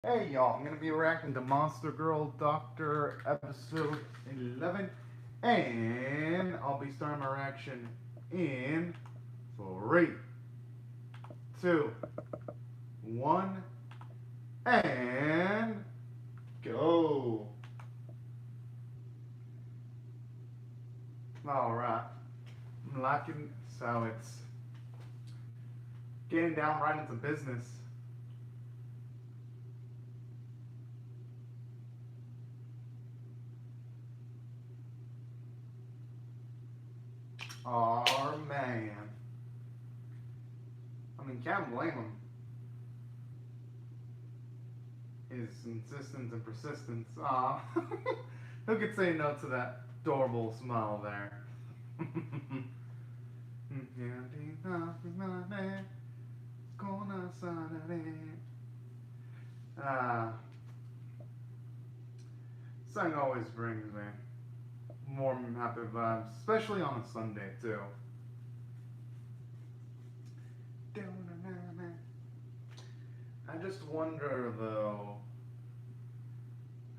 Hey y'all, I'm gonna be reacting to Monster Girl Doctor episode 11, and I'll be starting my reaction in 3, 2, 1, and go. Alright, I'm liking so it's getting down right into business. Oh man. I mean, can't blame him. His insistence and persistence. Aw. Who could say no to that adorable smile there? Ah, song always brings me more happy vibes, especially on a Sunday too. I just wonder though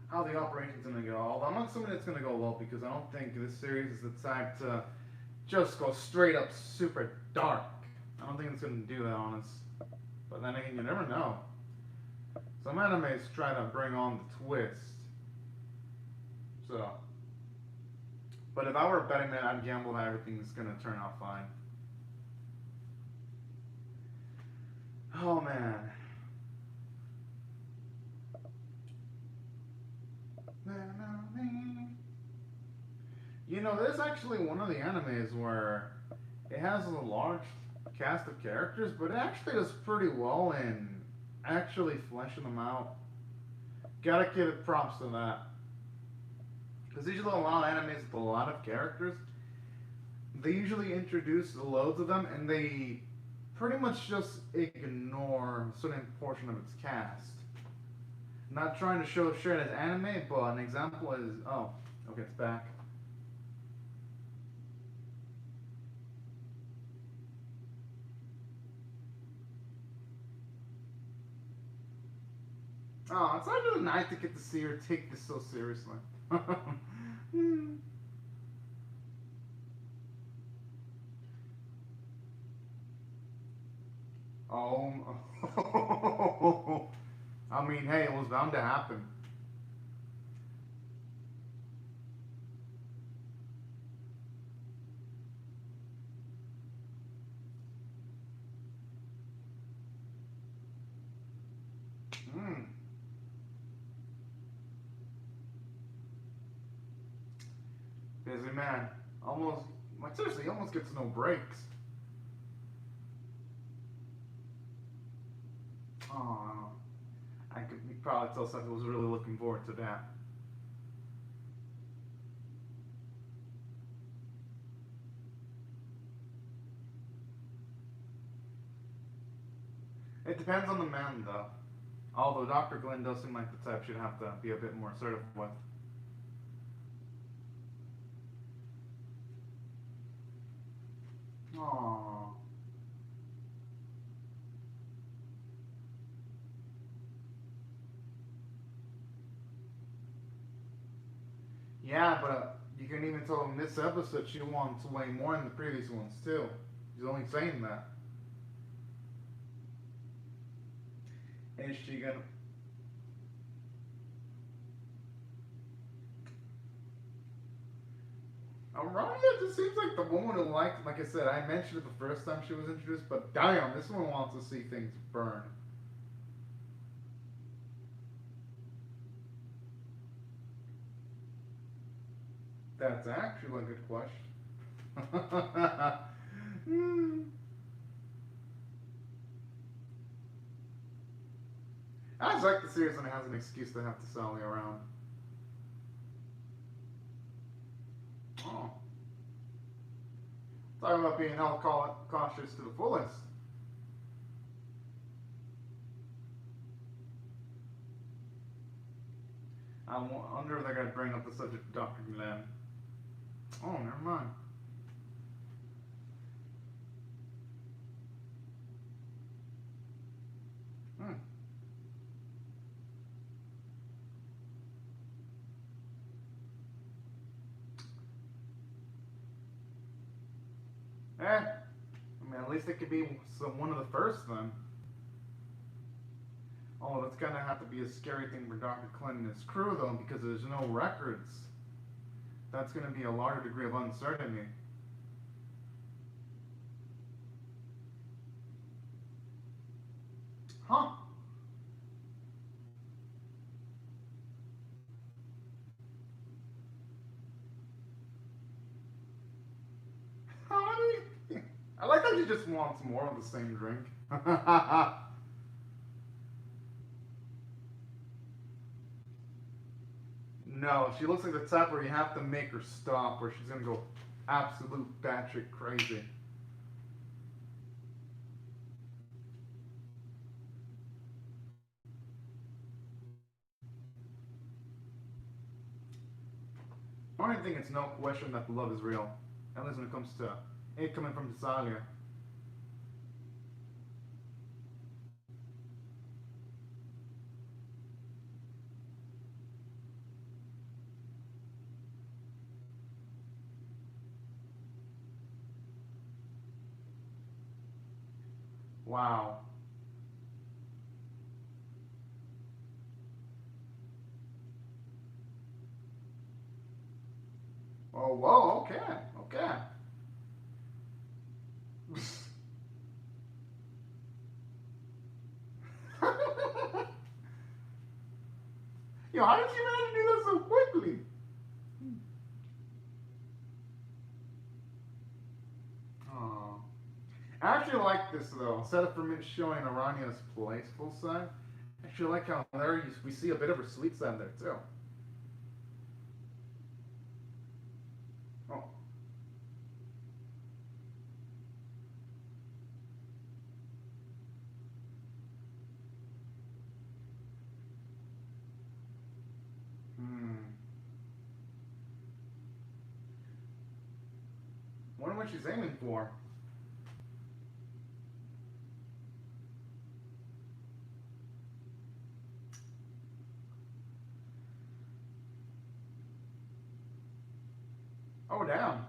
how the operation's gonna go. Although I'm not assuming it's gonna go well because I don't think this series is the type to just go straight up super dark. I don't think it's gonna do that, honest. But then again, you never know. Some animes try to bring on the twist. So, but if I were a betting man, I'd gamble that everything's gonna turn out fine. Oh man. You know, there's actually one of the animes where it has a large cast of characters, but it actually does pretty well in actually fleshing them out. Gotta give it props to that. Because usually a lot of animes with a lot of characters, they usually introduce loads of them and they pretty much just ignore a certain portion of its cast. Not trying to show shit as anime, but an example is oh, okay, it's back. Oh, it's actually nice to get to see her take this so seriously. Oh, I mean, hey, it was bound to happen. Mm. Busy man, almost like seriously, he almost gets no breaks. Oh, I could you probably tell something was really looking forward to that. It depends on the man, though. Although Dr. Glenn does seem like the type she'd have to be a bit more assertive with. Aww. Yeah, but you can even tell in this episode she wants way more than the previous ones too. She's only saying that. Is she gonna? Arania just seems like the woman who liked. Like I said, I mentioned it the first time she was introduced, but damn, this one wants to see things burn. That's actually a good question. Hmm. I just like the series when it has an excuse to have to sally around. Oh. Talking about being held cautious to the fullest. I wonder if they're going to bring up the subject of Dr. Glenn. Oh, never mind. Hmm. I mean, at least it could be one of the first then. Oh, that's gonna have to be a scary thing for Dr. Clint and his crew, though, because there's no records. That's gonna be a larger degree of uncertainty. Huh? How do you... I like how she just wants more of the same drink. No, she looks like the type where you have to make her stop, or she's gonna go absolute batshit crazy. I don't think it's no question that the love is real, at least when it comes to it coming from Desalia. Wow. Oh, whoa, okay, okay. Yo, how did you manage to do that so quickly? Oh. I actually like this though. Instead of from it showing Arania's playful side, I actually like how there we see a bit of her sweet side there too. Oh. Hmm. Wonder what she's aiming for. Oh, damn.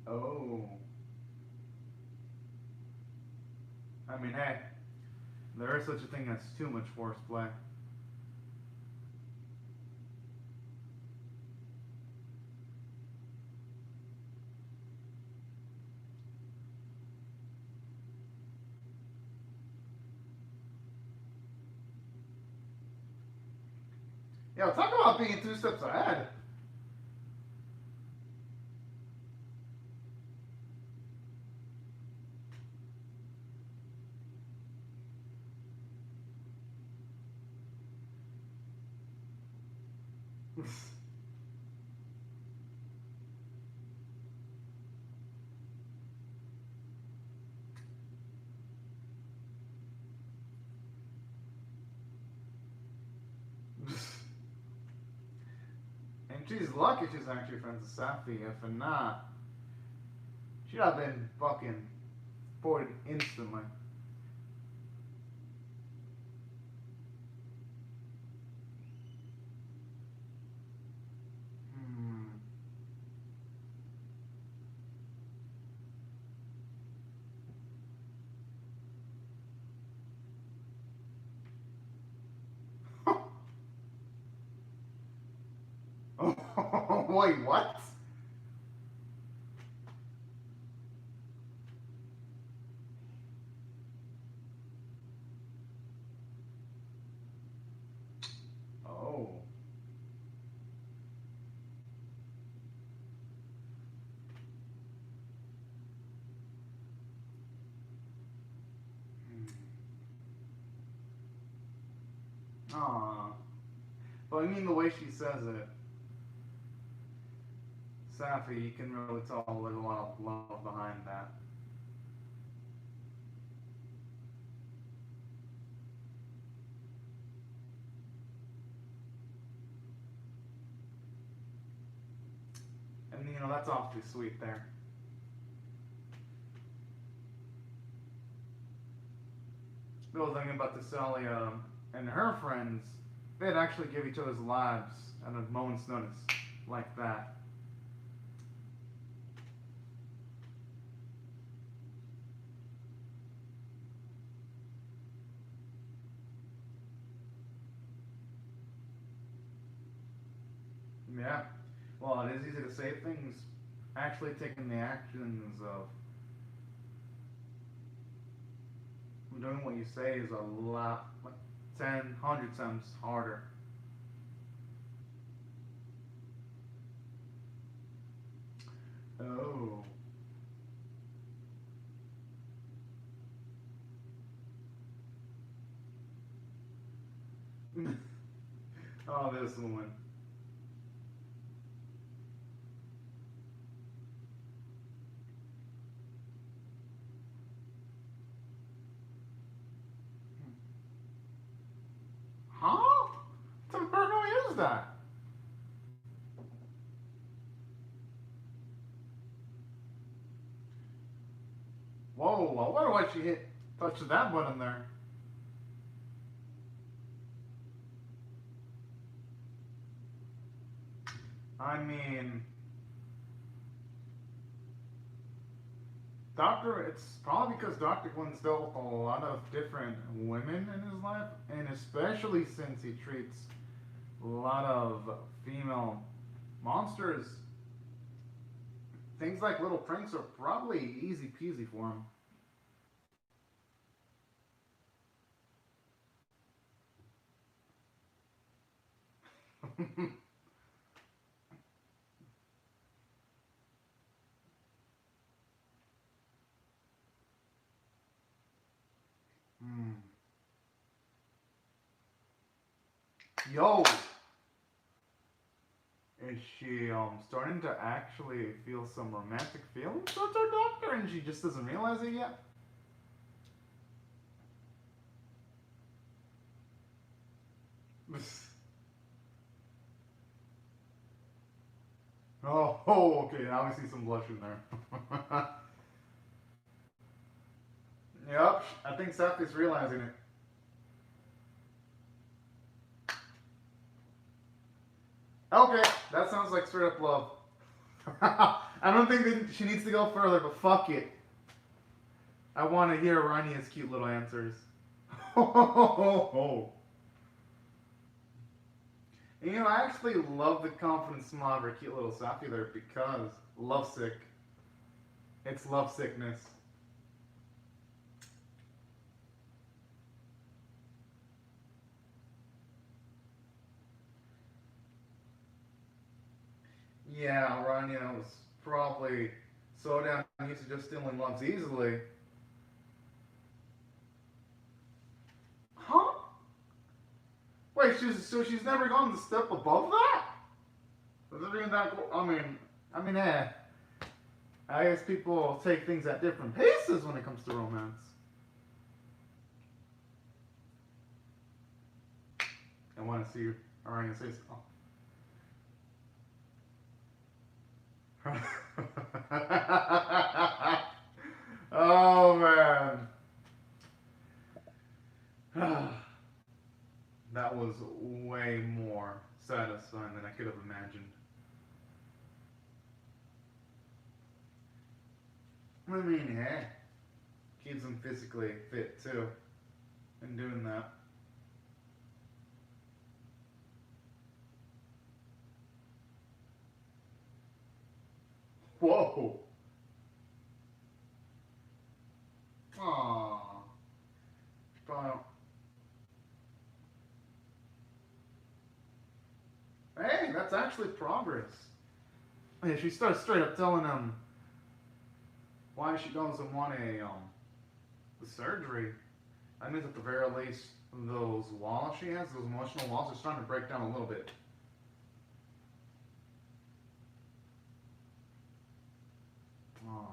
Oh. I mean, hey, there is such a thing as too much forced play. Yo, talk about being two steps ahead. And she's lucky she's actually friends with Safi. If not, she'd have been fucking ported instantly. Hmm. Oh, wait, what? Oh. Aw. But I mean the way she says it. Safi, you can really tell there's a lot of love behind that. And you know, that's awfully sweet there. Still thinking about Thessalia and her friends they'd actually give each other's lives at a moment's notice like that. Yeah. Well, it is easy to say things. Actually taking the actions of doing what you say is a lot, like 10, 100 times harder. Oh. Oh, this one. Huh? What Inferno is that? Whoa, I wonder why she touched that button there. I mean, it's probably because Dr. Quinn's dealt with a lot of different women in his life, and especially since he treats a lot of female monsters, things like little pranks are probably easy peasy for him. Hmm. Yo, is she starting to actually feel some romantic feelings towards her doctor, and she just doesn't realize it yet? Oh, okay. Now we see some blushing there. Yep, I think Sapphi's realizing it. Okay, that sounds like straight up love. I don't think that she needs to go further, but fuck it. I want to hear Rania's cute little answers. Oh. And, I actually love the confident smile of her cute little Sapphi there because lovesick. It's love sickness. Yeah, Rania was probably so damn used to just stealing loves easily. Huh? Wait, she's never gone the step above that? Considering that, I guess people take things at different paces when it comes to romance. I want to see Rania say so. Oh man. That was way more satisfying than I could have imagined. I mean, hey, keeps him physically fit too, in doing that. Whoa. Aww. Hey, that's actually progress. Yeah, she starts straight up telling him why she doesn't want the surgery. That means at the very least those walls she has, those emotional walls, are starting to break down a little bit. Aww.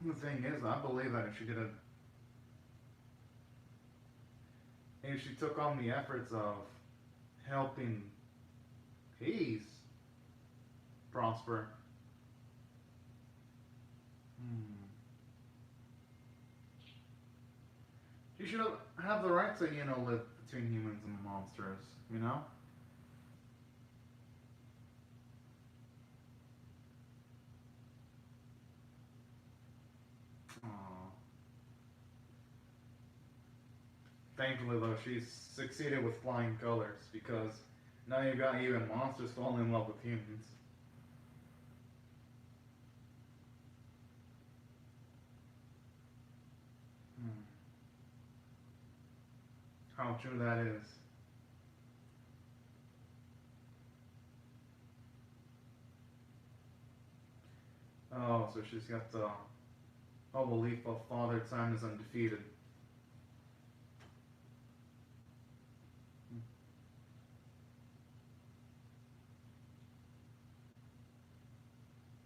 The thing is, I believe that if she took on the efforts of helping peace prosper, hmm, She should have the right to, you know, live between humans and monsters, you know? Aww. Thankfully, though, she's succeeded with flying colors because now you've got even monsters falling in love with humans. Hmm. How true that is. Oh, so she's got the whole belief of Father Time is undefeated.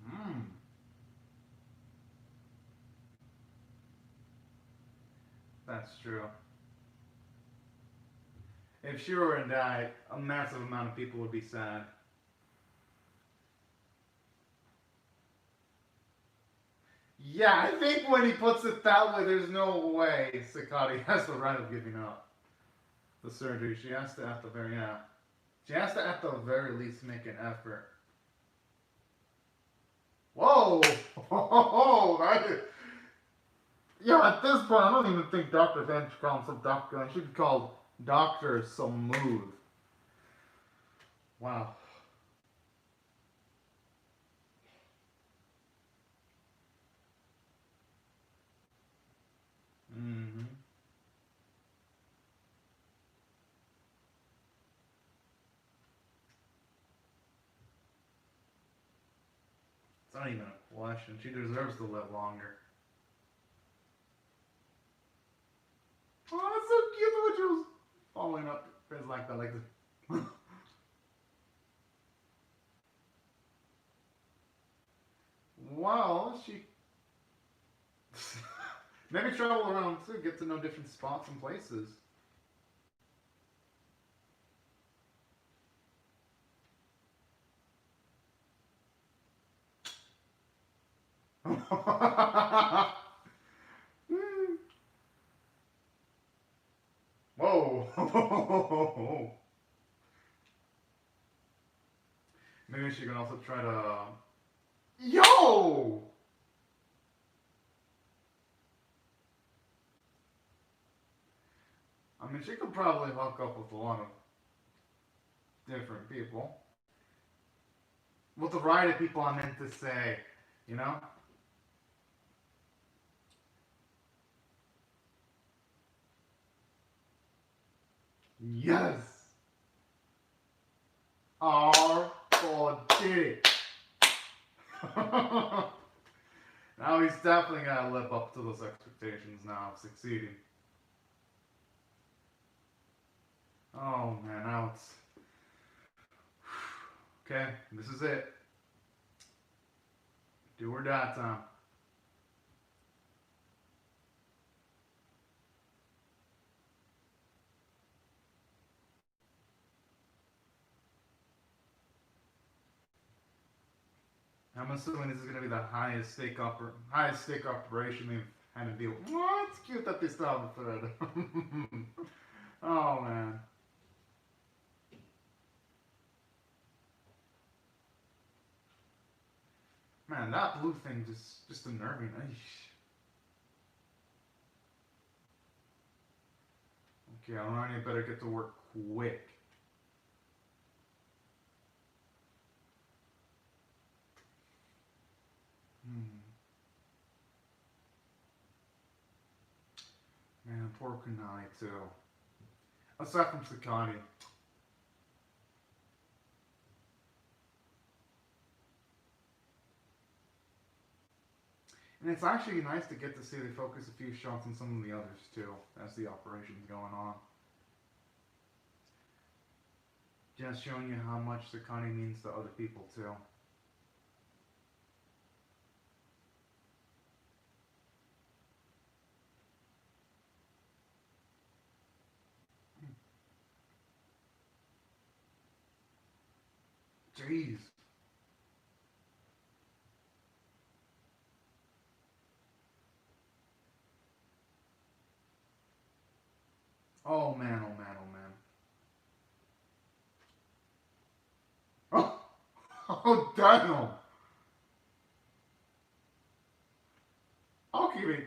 Hmm. That's true. If she were to die, a massive amount of people would be sad. Yeah, I think when he puts it that way, there's no way Sakati has the right of giving up the surgery. She has to, at the very yeah, she has to at the very least make an effort. Whoa! Oh, that is, yeah, at this point, I don't even think Dr. Van should call himself Doctor. I should be called Dr. Smooth. Wow. Mm-hmm. It's not even a question. She deserves to live longer. Oh, it's so cute when she was following up things like that, like this. Well, she maybe travel around too, get to know different spots and places. Whoa! Maybe she can also try to. Yo! I mean, she could probably hook up with a lot of different people. With the right of people, I meant to say, you know? Yes! R for did it. Now he's definitely gotta live up to those expectations now of succeeding. Oh man, now it's okay. This is it. Do or die time. I'm assuming this is gonna be the highest stake operation they've had to deal with. Oh, it's cute that they still have a thread. Oh man. Man, that blue thing just unnerving. Eesh. Okay, I better get to work quick. Hmm. Man, poor Kunai too. Aside from Sakani. And it's actually nice to get to see they focus a few shots on some of the others too, as the operation's going on. Just showing you how much Sakani means to other people too. Jeez. Oh man, oh man, oh man. Oh, oh damn. Okay, wait.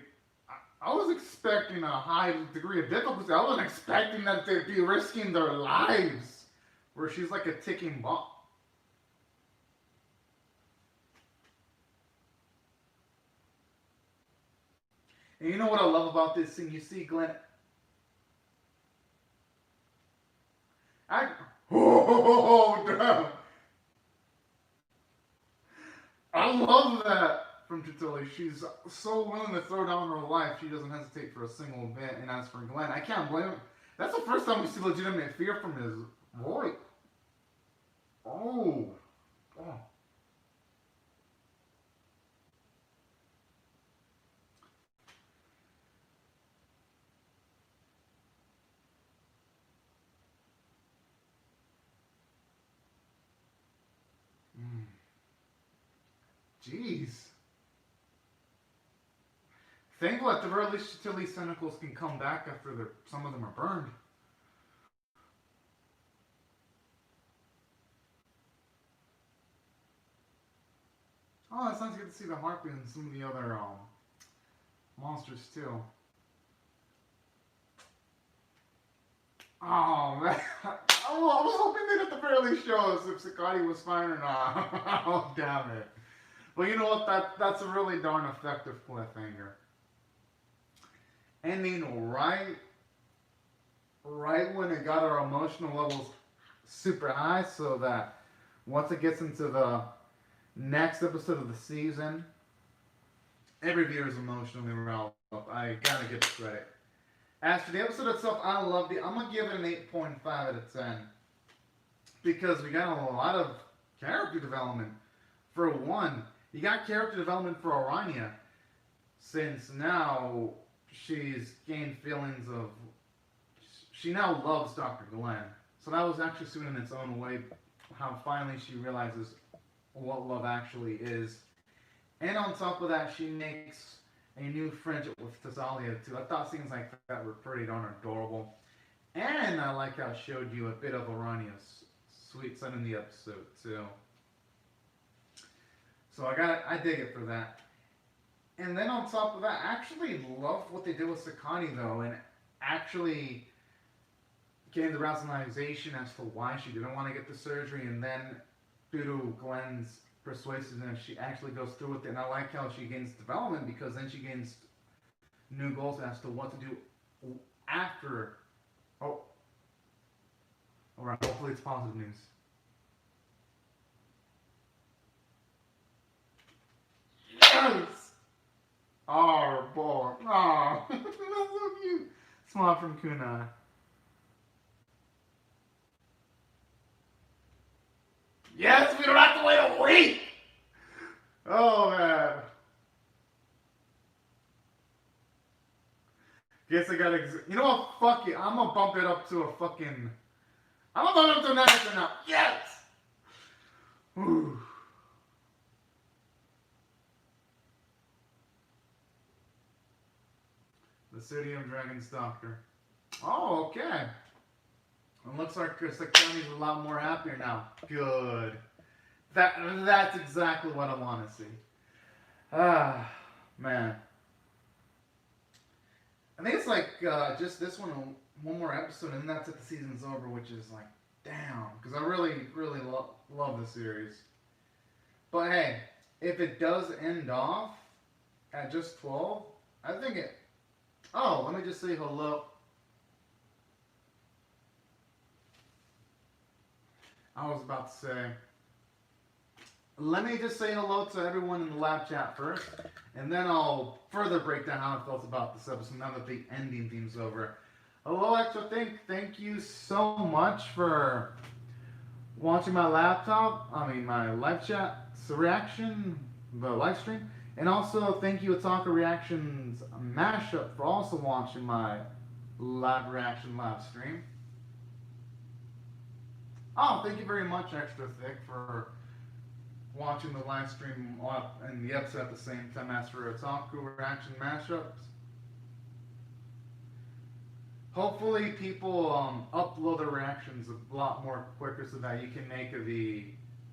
I was expecting a high degree of difficulty. I wasn't expecting that they'd be risking their lives. Where she's like a ticking bomb. And you know what I love about this scene? You see Glenn. I. Oh, damn. I love that from Chitili. She's so willing to throw down her life, she doesn't hesitate for a single bit. And as for Glenn, I can't blame him. That's the first time we see legitimate fear from his voice. Oh. Oh. Mm. Jeez. Thankful at the very least Chitili's tentacles can come back after some of them are burned. Oh, it's nice to get to see the harpy and some of the other monsters too. Oh man, I was hoping they'd at the very least show us if Sakati was fine or not. Oh damn it! Well, you know what? That's a really darn effective cliffhanger. Ending right when it got our emotional levels super high, so that once it gets into the next episode of the season, every viewer is emotionally riled up. I gotta give it credit. As for the episode itself, I loved it. I'm gonna give it an 8.5 out of 10 because we got a lot of character development. For one, you got character development for Orania, since now she's gained feelings of. She now loves Dr. Glenn. So that was actually sweet in its own way, how finally she realizes what love actually is. And on top of that, she makes a new friendship with Tazalia too. I thought scenes like that were pretty darn adorable. And I like how it showed you a bit of Orania's sweet side in the episode too. So I dig it for that. And then on top of that, I actually love what they did with Sakani though, and actually getting the rationalization as to why she didn't want to get the surgery, and then due to Glenn's persuasiveness, she actually goes through with it. And I like how she gains development because then she gains new goals as to what to do after. Oh, alright. Hopefully it's positive news. Yes. Oh boy. Oh, that's so cute. Smile from Kunai. Yes, we don't have to wait a week. Oh man. Guess I gotta. You know what? Fuck it. I'm gonna bump it up to a fucking. I'm gonna bump it up to an extra now. Yes. Ooh. The City of Dragons Doctor. Oh, okay. It looks like Sakani's a lot more happier now. Good. That's exactly what I want to see. Ah, man. I think it's like just this one more episode, and that's it. The season's over, which is like, damn, because I really love the series. But hey, if it does end off at just 12, I think it. Oh, let me just say hello. I was about to say. Let me just say hello to everyone in the lab chat first, and then I'll further break down how I felt about this episode now that the ending theme's over. Hello, Extra thank you so much for watching my my live chat reaction, the live stream. And also, thank you, Ataka Reactions Mashup, for also watching my live reaction live stream. Oh, thank you very much, Extra Thick, for watching the live stream and the episode at the same time as for Otaku Reaction Mashups. hopefully people upload their reactions a lot more quicker so that you can make the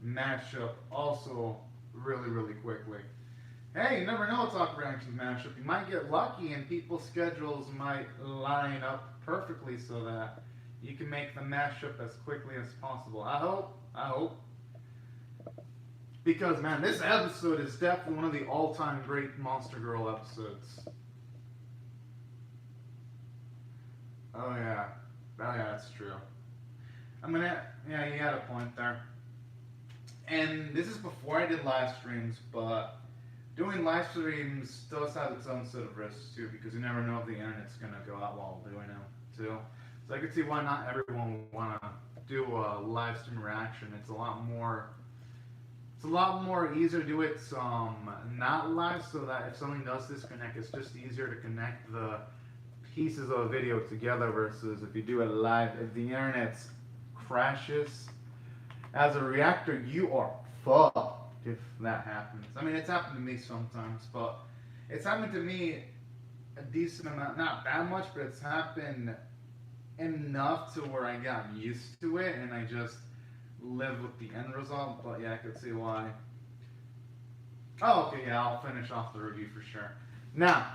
mashup also really quickly. Hey, you never know, talk reactions mashup. You might get lucky and people's schedules might line up perfectly so that you can make the mashup as quickly as possible. I hope. Because man, this episode is definitely one of the all-time great Monster Girl episodes. Oh yeah. Oh yeah, that's true. Yeah, you had a point there. And this is before I did live streams, but doing live streams does have its own set of risks too, because you never know if the internet's gonna go out while doing them too. So I can see why not everyone would wanna do a live stream reaction. It's a lot more easier to do it not live, so that if something does disconnect, it's just easier to connect the pieces of a video together versus if you do it live. If the internet crashes, as a reactor, you are fucked if that happens. I mean, it's happened to me sometimes, but it's happened to me a decent amount. Not that much, but it's happened enough to where I got used to it and I just live with the end result. But yeah, I could see why. Oh, okay, yeah, I'll finish off the review for sure. Now,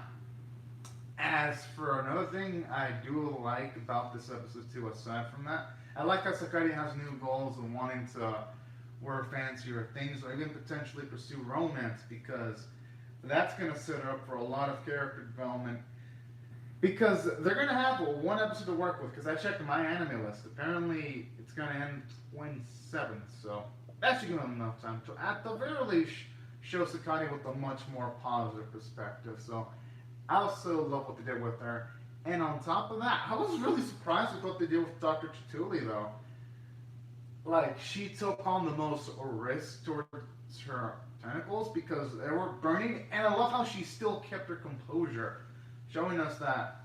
as for another thing I do like about this episode too, aside from that, I like how Sakari has new goals and wanting to wear fancier things or even potentially pursue romance, because that's going to set her up for a lot of character development. Because they're going to have one episode to work with, because I checked my anime list. Apparently, it's going to end 27th, so that's going to have enough time to, at the very least, show Sakari with a much more positive perspective. So I also love what they did with her. And on top of that, I was really surprised with what they did with Dr. Chituli, though. Like, she took on the most risk towards her tentacles because they were burning, and I love how she still kept her composure, showing us that,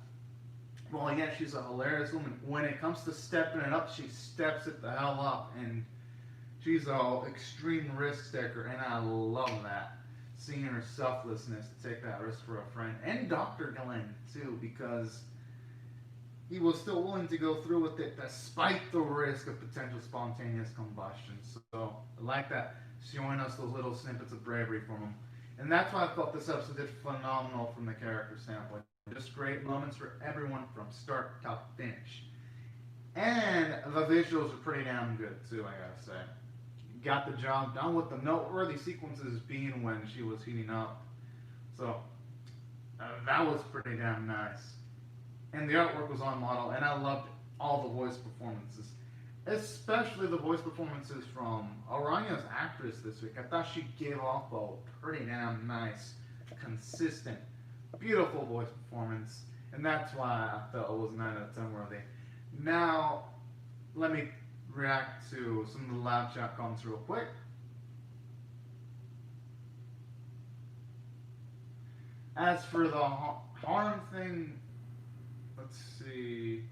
well, yeah, she's a hilarious woman. When it comes to stepping it up, she steps it the hell up, and she's an extreme risk taker, and I love that. Seeing her selflessness to take that risk for a friend, and Dr. Glenn too, because he was still willing to go through with it despite the risk of potential spontaneous combustion. So I like that, showing us those little snippets of bravery from him. And that's why I thought this episode did phenomenal from the character standpoint. Just great moments for everyone from start to finish. And the visuals are pretty damn good too, I gotta say. Got the job done with the noteworthy sequences being when she was heating up. So that was pretty damn nice. And the artwork was on model, and I loved all the voice performances. Especially the voice performances from Aranya's actress this week. I thought she gave off a pretty damn nice, consistent, beautiful voice performance. And that's why I felt it was 9 out of 10 worthy. Now, let me react to some of the live chat comments real quick. As for the harm thing, let's see.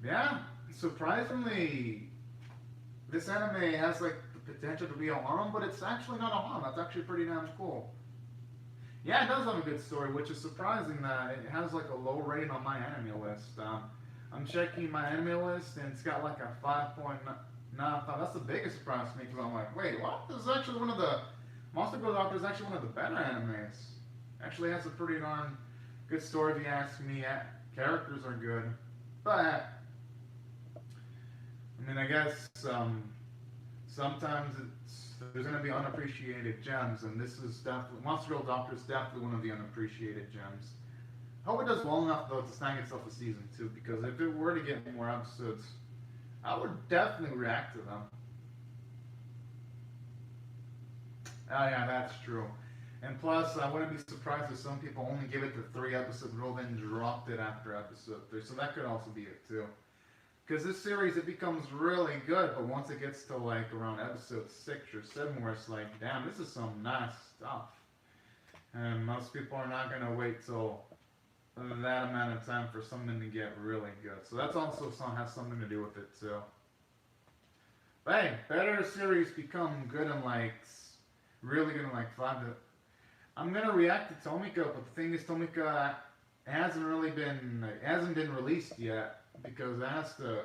Yeah, surprisingly, this anime has like the potential to be a harem, but it's actually not a harem. That's actually pretty damn cool. Yeah, it does have a good story, which is surprising that it has like a low rating on my anime list. I'm checking my anime list, and it's got like a 5.95. That's the biggest surprise to me, because I'm like, wait, what? This is actually one of the Monster Girl Doctor is actually one of the better animes. Actually has a pretty darn good story if you ask me. Characters are good, but I mean, I guess sometimes there's going to be unappreciated gems, and this is definitely Monster Girl Doctor is definitely one of the unappreciated gems. I hope it does well enough though to snag itself a season 2, because if it were to get more episodes, I would definitely react to them. Oh yeah, that's true. And plus, I wouldn't be surprised if some people only give it the 3 episode rule, then dropped it after episode 3. So that could also be it too. Because this series, it becomes really good, but once it gets to like around episode 6 or 7, where it's like, damn, this is some nice stuff. And most people are not going to wait till that amount of time for something to get really good. So that's also has something to do with it too. But hey, better series become good in like, really good in like 5 to... I'm gonna react to Tomika, but the thing is, Tomika hasn't been released yet. because it has to.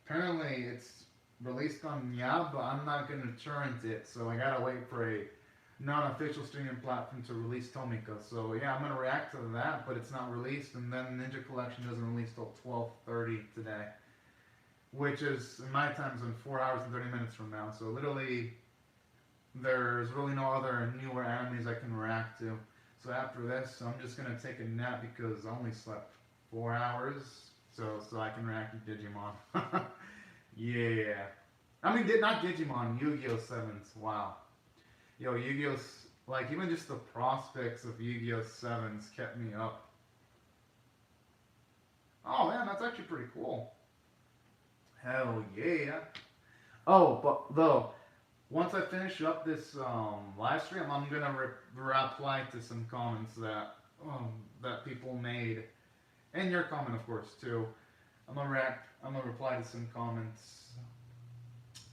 Apparently, it's released on Yab, but I'm not gonna torrent it, so I gotta wait for a non-official streaming platform to release Tomika. So yeah, I'm gonna react to that, but it's not released, and then Ninja Collection doesn't release till 12:30 today, which is in my time in 4 hours and 30 minutes from now. So literally, there's really no other newer animes I can react to. So after this, I'm just gonna take a nap because I only slept 4 hours, so I can react to Digimon. Yeah, I mean, not Digimon, Yu-Gi-Oh! Sevens. Wow, yo, Yu-Gi-Oh! Like even just the prospects of Yu-Gi-Oh! Sevens kept me up. Oh man, that's actually pretty cool. Hell yeah. Oh, but though, once I finish up this live stream, I'm gonna reply to some comments that people made, and your comment, of course, too. I'm gonna reply to some comments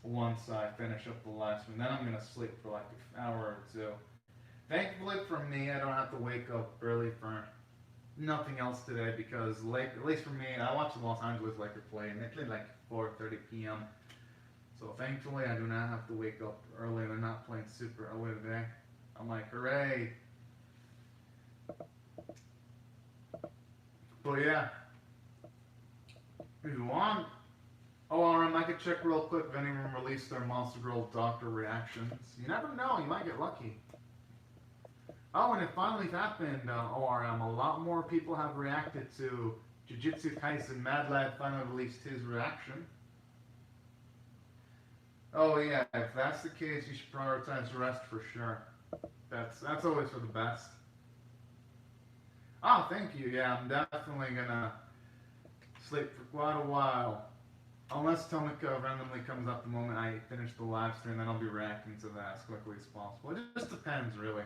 once I finish up the live stream. Then I'm gonna sleep for like an hour or two. Thankfully for me, I don't have to wake up early for nothing else today because, at least for me, I watched the Los Angeles Lakers play, and they played like 4:30 p.m. So thankfully, I do not have to wake up early. They're not playing super early today. I'm like, hooray! But yeah, if you want, I could check real quick if anyone released their Monster Girl Doctor reactions. You never know, you might get lucky. Oh, and it finally happened, ORM. A lot more people have reacted to Jujutsu Kaisen. Mad Lad finally released his reaction. Oh yeah, if that's the case, you should prioritize rest for sure. That's always for the best. Oh, thank you. Yeah, I'm definitely gonna sleep for quite a while. Unless Tomika randomly comes up the moment I finish the live stream, then I'll be reacting to that as quickly as possible. It just depends, really.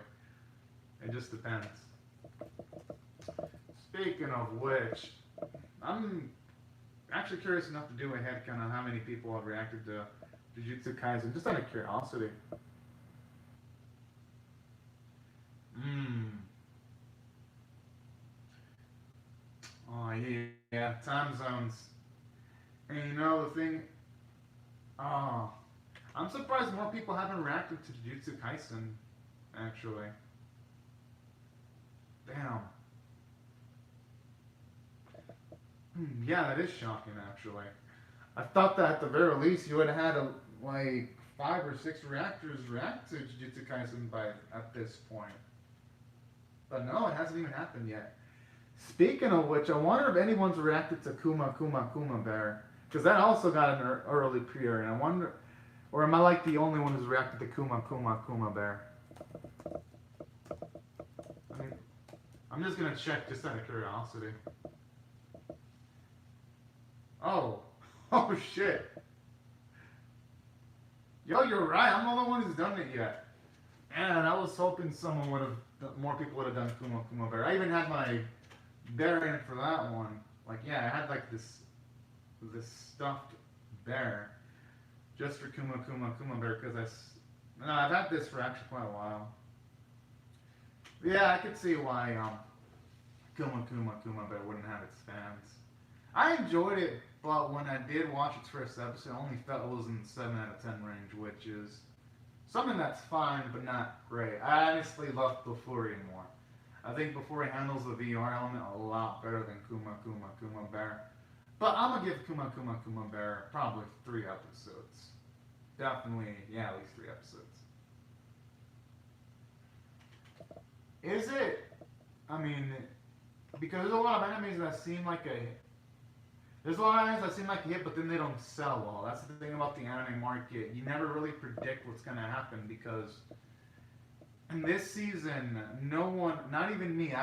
It just depends. Speaking of which, I'm actually curious enough to do a headcount on how many people have reacted to Jujutsu Kaisen, just out of curiosity. Mmm. Oh, yeah, time zones. And you know, the thing, oh, I'm surprised more people haven't reacted to Jujutsu Kaisen, actually. Damn. Yeah, that is shocking, actually. I thought that at the very least you would have had like 5 or 6 reactors react to Jujutsu Kaisen by at this point. But no, it hasn't even happened yet. Speaking of which, I wonder if anyone's reacted to Kuma Kuma Kuma Bear. Because that also got an early pre-air, and I wonder, or am I like the only one who's reacted to Kuma Kuma Kuma Bear? I mean, I'm just gonna check just out of curiosity. Oh, oh shit. Yo, you're right. I'm the only one who's done it yet. And I was hoping more people would have done Kuma Kuma Bear. I even had my bear in for that one. Like, yeah, I had like this stuffed bear just for Kuma Kuma Kuma Bear because I've had this for actually quite a while. Yeah, I could see why Kuma Kuma Kuma Bear wouldn't have its fans. I enjoyed it, but when I did watch its first episode, I only felt it was in the 7 out of 10 range, which is something that's fine, but not great. I honestly love Bofuri more. I think Bofuri handles the VR element a lot better than Kuma Kuma Kuma Bear. But I'm gonna give Kuma Kuma Kuma Bear probably 3 episodes. Definitely, yeah, at least 3 episodes. Is it? I mean, because there's a lot of animes that seem like a There's a lot of animes that seem like a hit, but then they don't sell well. That's the thing about the anime market. You never really predict what's going to happen because in this season, no one, not even me,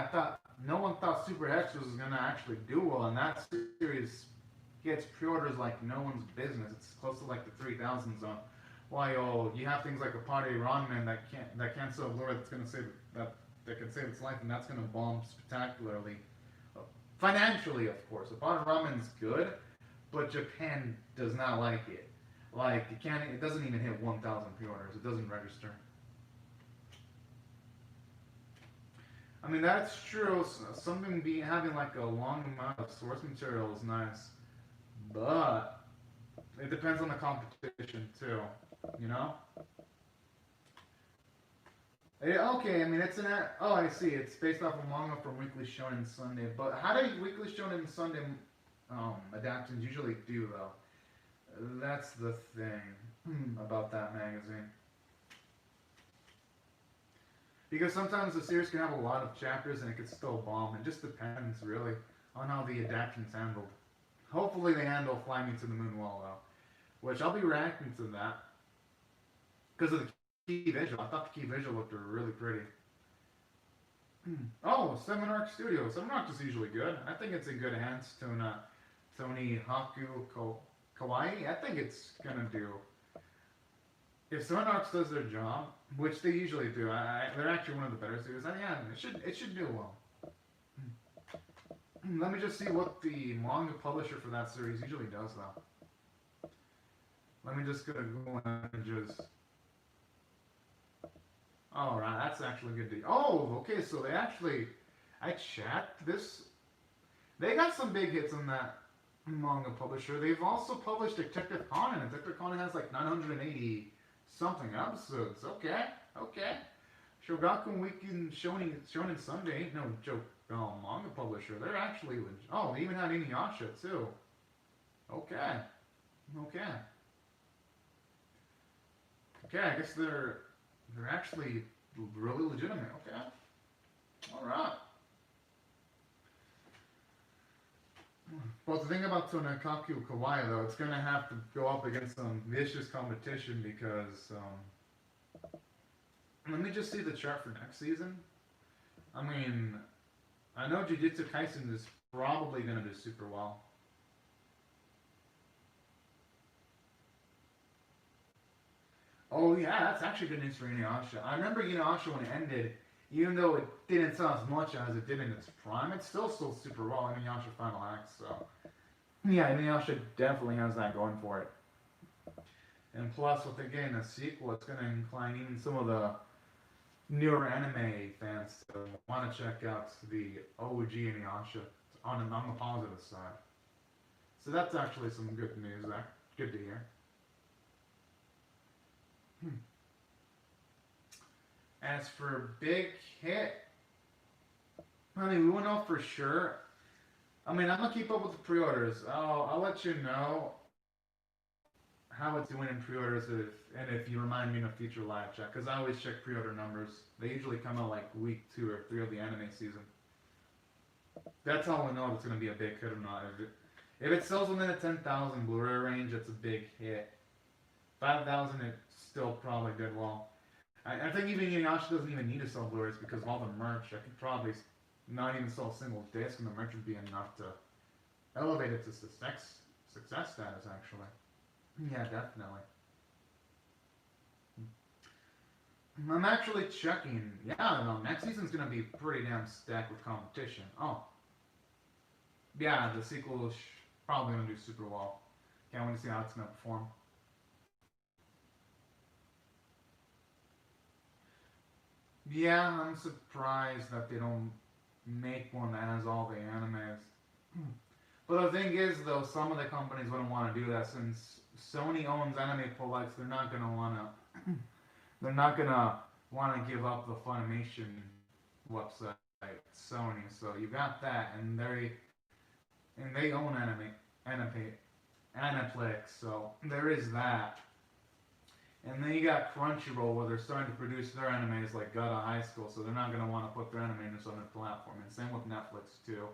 no one thought Super X was going to actually do well, and that series gets pre-orders like no one's business. It's close to like the 3,000 zone. Why, you have things like a Party Ramen that can't sell lore that's going to save that can save its life, and that's going to bomb spectacularly. Financially, of course. The Bottom Ramen's good, but Japan does not like it. Like, it doesn't even hit 1,000 pre-orders. It doesn't register. I mean, that's true. Something having like a long amount of source material is nice. But it depends on the competition too, you know. Okay, I mean it's oh, I see. It's based off a manga from Weekly Shonen Sunday. But how do Weekly Shonen Sunday adaptations usually do though? That's the thing about that magazine. Because sometimes the series can have a lot of chapters and it could still bomb. It just depends really on how the adaptation's handled. Hopefully they handle Fly Me to the Moon well though, which I'll be reacting to that because of the key visual. I thought the key visual looked really pretty. Oh, Seven Arc Studios. Seven Arc is usually good. I think it's in good hands. Tony Haku Kawaii. I think it's gonna do. If Seven Arcs does their job, which they usually do, they're actually one of the better series. Yeah, it should do well. Let me just see what the manga publisher for that series usually does though. Let me just go and just. Oh, right, that's actually good to. Oh, okay, so I checked this. They got some big hits on that manga publisher. They've also published Detective Conan, and Detective Conan has like 980 something episodes. Okay. Shogaku Weekend Shonen Sunday, no joke, manga publisher. They're actually oh, they even had Inuyasha too. Okay, I guess they're actually really legitimate. Okay, all right. Well, the thing about Tonakaku Kawaii, though, it's going to have to go up against some vicious competition because, let me just see the chart for next season. I mean, I know Jujutsu Kaisen is probably going to do super well. Oh, yeah, that's actually good news for Inuyasha. I remember Inuyasha when it ended, even though it didn't sell as much as it did in its prime, it still sold super well in Inuyasha Final Act, so. Yeah, Inuyasha definitely has that going for it. And plus, with getting a sequel, it's going to incline even some of the newer anime fans to want to check out the OG Inuyasha on the positive side. So that's actually some good news. Good to hear. As for big hit, I mean, we won't know for sure. I mean, I'm gonna keep up with the pre-orders. I'll let you know how it's doing in pre-orders if you remind me in a future live chat, because I always check pre-order numbers. They usually come out like week 2 or 3 of the anime season. That's how we know if it's gonna be a big hit or not. If it sells within the 10,000 Blu-ray range, it's a big hit. 5,000, it still probably did well. I think even Inuyasha doesn't even need to sell Blu-rays because of all the merch. I could probably not even sell a single disc, and the merch would be enough to elevate it to success status, actually. Yeah, definitely. I'm actually checking. Yeah, no, next season's gonna be pretty damn stacked with competition. Oh. Yeah, the sequel is probably gonna do super well. Can't wait to see how it's gonna perform. Yeah, I'm surprised that they don't make one that has all the animes. But the thing is, though, some of the companies wouldn't want to do that since Sony owns Anime Polite. They're not gonna want to give up the Funimation website, Sony. So you got that, and they own Aniplex. So there is that. And then you got Crunchyroll, where they're starting to produce their animes like God of High School, so they're not going to want to put their animes on their platform. And same with Netflix, too.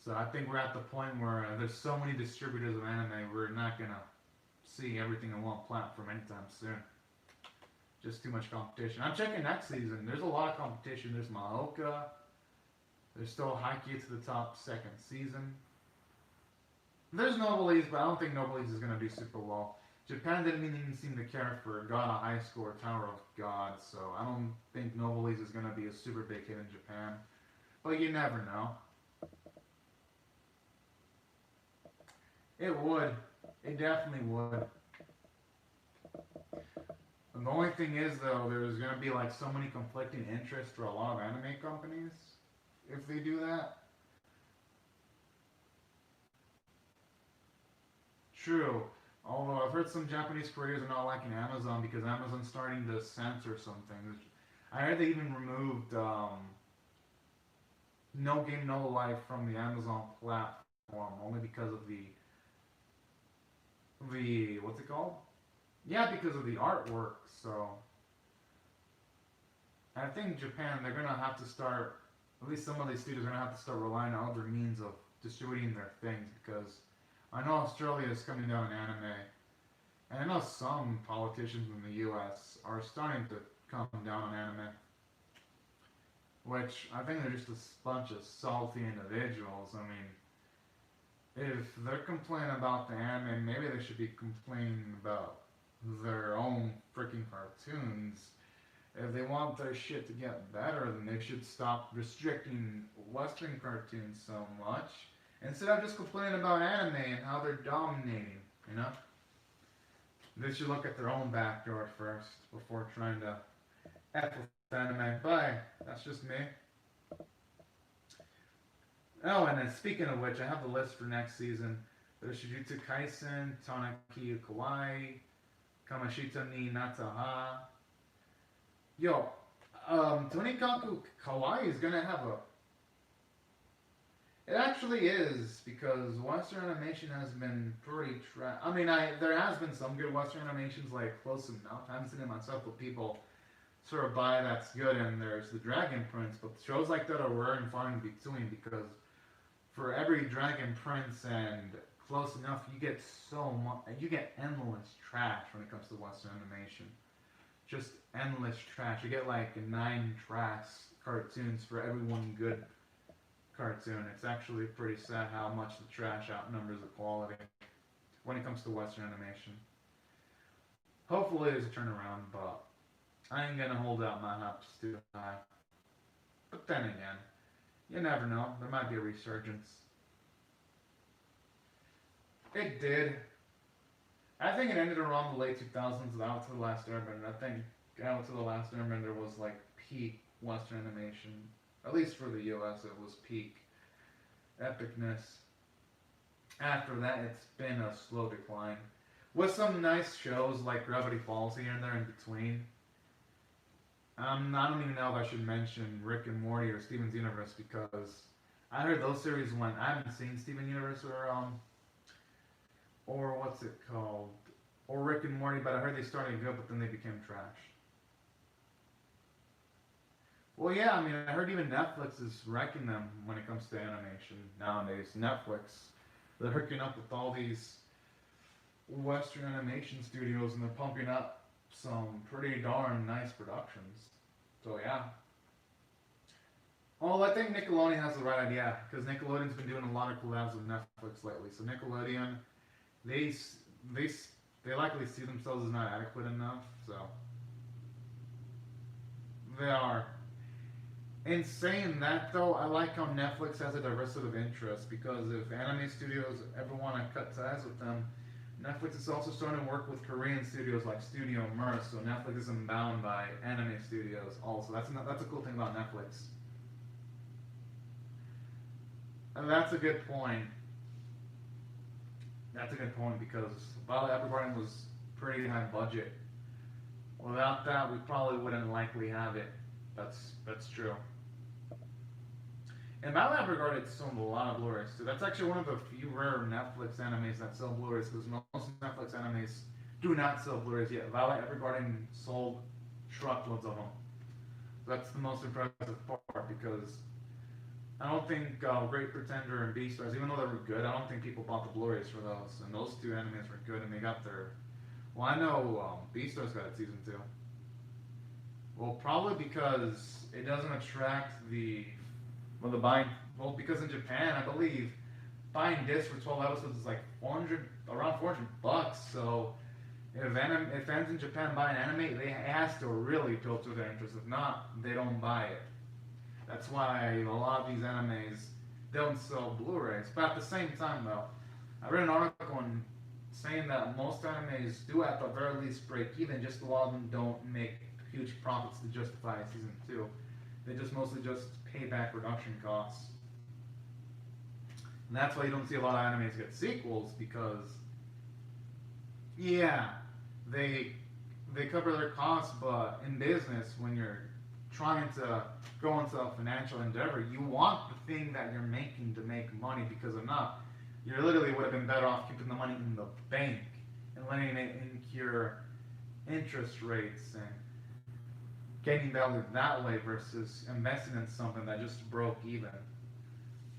So I think we're at the point where there's so many distributors of anime, we're not going to see everything on one platform anytime soon. Just too much competition. I'm checking next season. There's a lot of competition. There's Maoka. There's still Haikyuu to the top second season. There's Novelise, but I don't think Novelise is going to do super well. Japan didn't even seem to care for God of High School or Tower of God, so I don't think Novelise is going to be a super big hit in Japan. But you never know. It would. It definitely would. And the only thing is, though, there's going to be like so many conflicting interests for a lot of anime companies if they do that. True. Although I've heard some Japanese creators are not liking Amazon because Amazon's starting to censor some things. I heard they even removed No Game No Life from the Amazon platform only because of the what's it called? Yeah, because of the artwork. So I think Japan they're gonna have to start. At least some of these studios are gonna have to start relying on other means of distributing their things because I know Australia is coming down in anime, and I know some politicians in the U.S. are starting to come down on anime, which I think they're just a bunch of salty individuals. I mean, if they're complaining about the anime, maybe they should be complaining about their own freaking cartoons. If they want their shit to get better, then they should stop restricting Western cartoons so much instead of just complaining about anime and how they're dominating, you know? They should look at their own backyard first before trying to F with anime. But that's just me. Oh, and then speaking of which, I have the list for next season. There's Jujutsu Kaisen, Tanaki Kawaii, Kamashita ni Nataha. Yo, Tonikaku Kawaii is gonna have a. It actually is because Western animation has been pretty I mean, there has been some good Western animations like Close Enough. I haven't seen it myself, but people sort of buy that's good. And there's the Dragon Prince, but shows like that are rare and far in between because for every Dragon Prince and Close Enough, you get so much. You get endless trash when it comes to Western animation. Just endless trash. You get like 9 trash cartoons for every one good cartoon. It's actually pretty sad how much the trash outnumbers the quality when it comes to Western animation. Hopefully there's a turnaround, but I ain't gonna hold out my hopes too high. But then again, you never know. There might be a resurgence. It did. I think it ended around the late 2000s with Out to the Last Airbender. I think Out to the Last Airbender was like peak Western animation. At least for the US, it was peak epicness. After that, it's been a slow decline. With some nice shows like Gravity Falls here and there in between. I don't even know if I should mention Rick and Morty or Steven's Universe because I heard those series went. I haven't seen Steven Universe or what's it called? Or Rick and Morty, but I heard they started good, but then they became trash. Well, yeah, I mean, I heard even Netflix is wrecking them when it comes to animation nowadays. Netflix, they're hooking up with all these Western animation studios and they're pumping up some pretty darn nice productions. So, yeah. Well, I think Nickelodeon has the right idea because Nickelodeon's been doing a lot of collabs with Netflix lately. So, Nickelodeon, they likely see themselves as not adequate enough, so they are. In saying that, though, I like how Netflix has a diversity of interests because if anime studios ever want to cut ties with them, Netflix is also starting to work with Korean studios like Studio Merce, so Netflix isn't bound by anime studios. Also, that's a cool thing about Netflix. And that's a good point. That's a good point because Violet Evergarden was pretty high budget. Without that, we probably wouldn't likely have it. That's true. And Violet Evergarden sold a lot of Blu-rays too. That's actually one of the few rare Netflix animes that sell Blu-rays because most Netflix animes do not sell Blu-rays yet. Violet Evergarden sold truckloads of them. That's the most impressive part because I don't think Great Pretender and Beastars, even though they were good, I don't think people bought the Blu-rays for those. And those two animes were good, and they got their. Well, I know Beastars got its season 2. Well, probably because it doesn't attract the. Well, the buying. Well, because in Japan, I believe buying discs for 12 episodes is like around $400. So if fans in Japan buy an anime, it has to really appeal to their interest. If not, they don't buy it. That's why a lot of these animes don't sell Blu-rays. But at the same time, though, I read an article saying that most animes do at the very least break even. Just a lot of them don't make huge profits to justify season 2. They just mostly just pay back production costs. And that's why you don't see a lot of animes get sequels because yeah, they they cover their costs, but in business, when you're trying to go into a financial endeavor, you want the thing that you're making to make money because if not, you literally would have been better off keeping the money in the bank and letting it incur interest rates and gaining value that way versus investing in something that just broke even.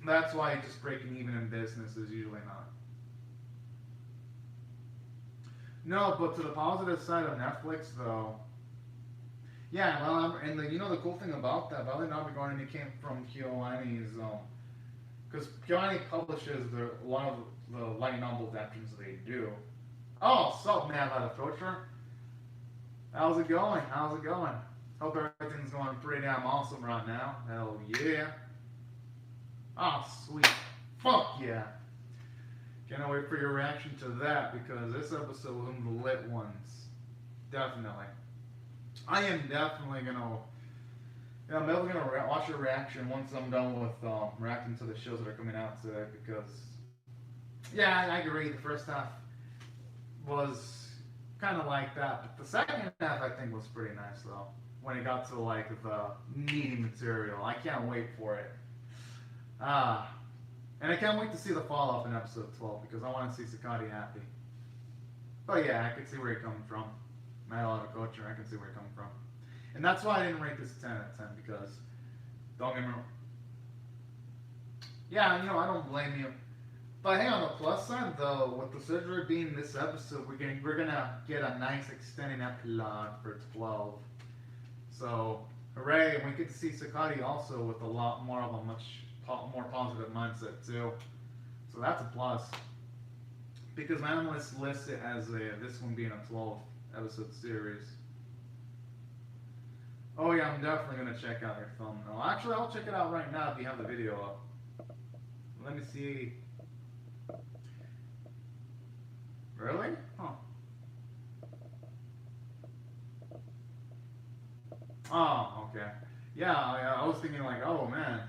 That's why just breaking even in business is usually not. No, but to the positive side of Netflix, though, yeah, well, and the cool thing about that, Valley Navigarini came from KyoAni's, because KyoAni publishes a lot of the light novel adaptations they do. Oh, sup, man, out of Torture? How's it going? How's it going? Hope everything's going pretty damn awesome right now. Hell yeah. Oh, sweet. Fuck yeah. Can't wait for your reaction to that because this episode was one of the lit ones. Definitely. I am definitely gonna. Yeah, I'm definitely gonna watch your reaction once I'm done with reacting to the shows that are coming out today because, yeah, I agree. The first half was kind of like that, but the second half I think was pretty nice though. When it got to like the meaty material, I can't wait for it. And I can't wait to see the fall off in episode 12 because I want to see Sakati happy. But yeah, I can see where you're coming from. Not a lot of culture, I can see where you're coming from. And that's why I didn't rate this 10 out of 10 because, don't get me wrong. Yeah, I don't blame you. But hey, on the plus side though, with the surgery being this episode, we're gonna get a nice extended epilogue for 12. So, hooray, and we get to see Sakati also with a lot more of a much more positive mindset too. So that's a plus. Because my analysts list it as this one being a 12 episode series. Oh yeah, I'm definitely gonna check out your thumbnail. Actually, I'll check it out right now if you have the video up. Let me see. Really? Huh. Oh, okay. Yeah, I was thinking like, oh man,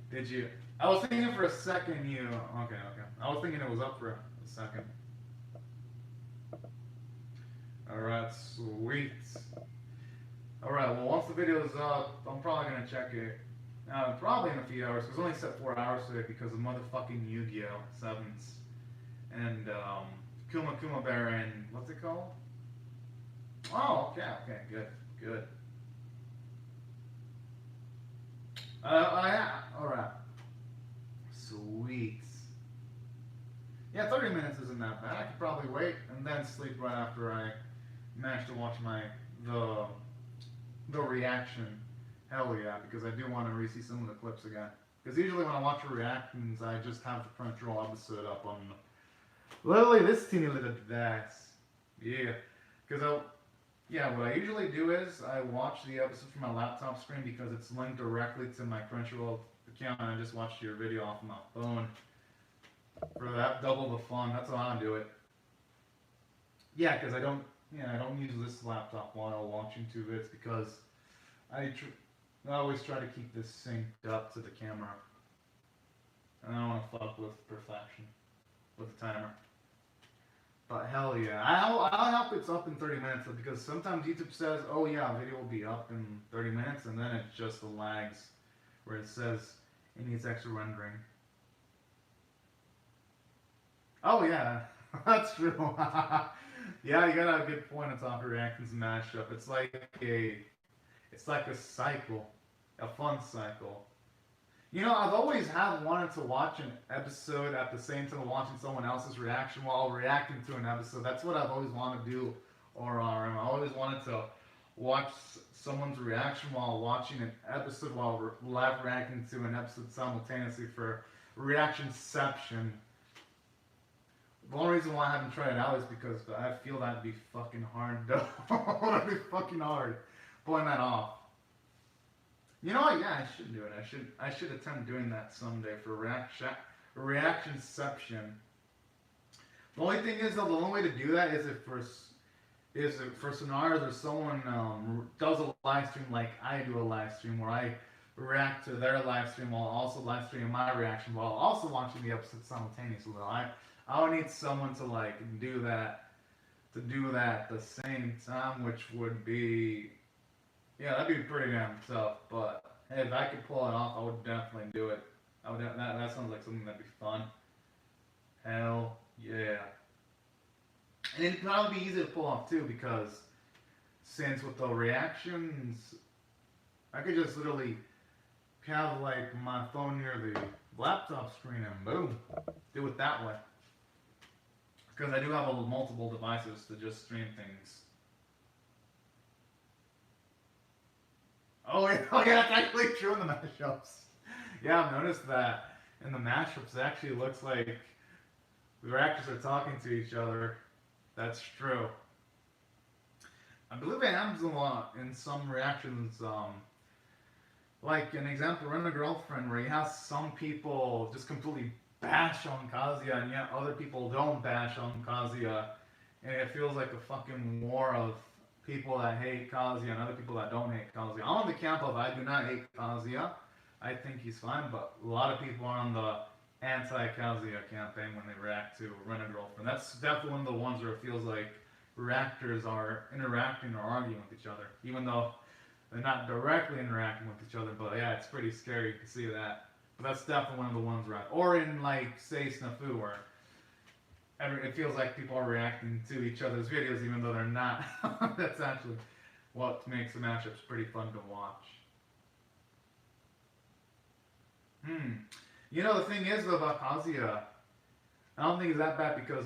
did you? I was thinking for a second you. Okay. I was thinking it was up for a second. All right, sweet. All right, well, once the video is up, I'm probably gonna check it. Probably in a few hours. 'Cause it's only set 4 hours today because of motherfucking Yu-Gi-Oh! Sevens and Kuma Bear and what's it called? Oh, okay, good. Yeah, all right, sweet. Yeah, 30 minutes isn't that bad. I could probably wait and then sleep right after I manage to watch the reaction. Hell yeah, because I do want to re-see some of the clips again. Because usually when I watch reactions, I just have the Crunchyroll episode up on literally this teeny little device. Yeah, because what I usually do is I watch the episode from my laptop screen because it's linked directly to my Crunchyroll account, and I just watched your video off my phone. For that, double the fun. That's how I do it. Yeah, because I don't use this laptop while watching two vids because I always try to keep this synced up to the camera. And I don't want to fuck with perfection with the timer. But hell yeah, I'll help it's up in 30 minutes because sometimes YouTube says, oh yeah, video will be up in 30 minutes, and then it's just the lags where it says it needs extra rendering. Oh yeah, that's true. Yeah, you got a good point on top of reactions and mashup. It's like a cycle, a fun cycle. I've always wanted to watch an episode at the same time watching someone else's reaction while reacting to an episode. That's what I've always wanted to do, or I always wanted to watch someone's reaction while watching an episode while live reacting to an episode simultaneously for reactionception. The only reason why I haven't tried it out is because I feel that'd be fucking hard. That'd be fucking hard pulling that off. You know what? Yeah, I should do it. I should attempt doing that someday for reactionception. The only thing is, though, the only way to do that is if for scenarios where someone does a live stream like I do a live stream where I react to their live stream while also live streaming my reaction while also watching the episode simultaneously. I would need someone to do that to do that at the same time, which would be, yeah, that'd be pretty damn tough. But hey, if I could pull it off, I would definitely do it. I would. That sounds like something that'd be fun. Hell yeah. And it'd probably be easy to pull off too because since with the reactions, I could just literally have like my phone near the laptop screen and boom, do it that way. Because I do have multiple devices to just stream things. Oh yeah, oh yeah, that's actually true in the mashups. Yeah, I've noticed that in the mashups it actually looks like the actors are talking to each other. That's true. I believe it happens a lot in some reactions. Like an example, Rent a Girlfriend, where you have some people just completely bash on Kazuya, and yet other people don't bash on Kazuya, and it feels like a fucking war of people that hate Kazuya and other people that don't hate Kazuya. I'm on the camp of I do not hate Kazuya. I think he's fine, but a lot of people are on the anti-Kazuya campaign when they react to Rent a Girlfriend. That's definitely one of the ones where it feels like reactors are interacting or arguing with each other, even though they're not directly interacting with each other. But yeah, it's pretty scary to see that. But that's definitely one of the ones where, or in like say Snafu, where it feels like people are reacting to each other's videos even though they're not. That's actually what makes the mashups pretty fun to watch. You know, the thing is though about Kazuya, I don't think it's that bad because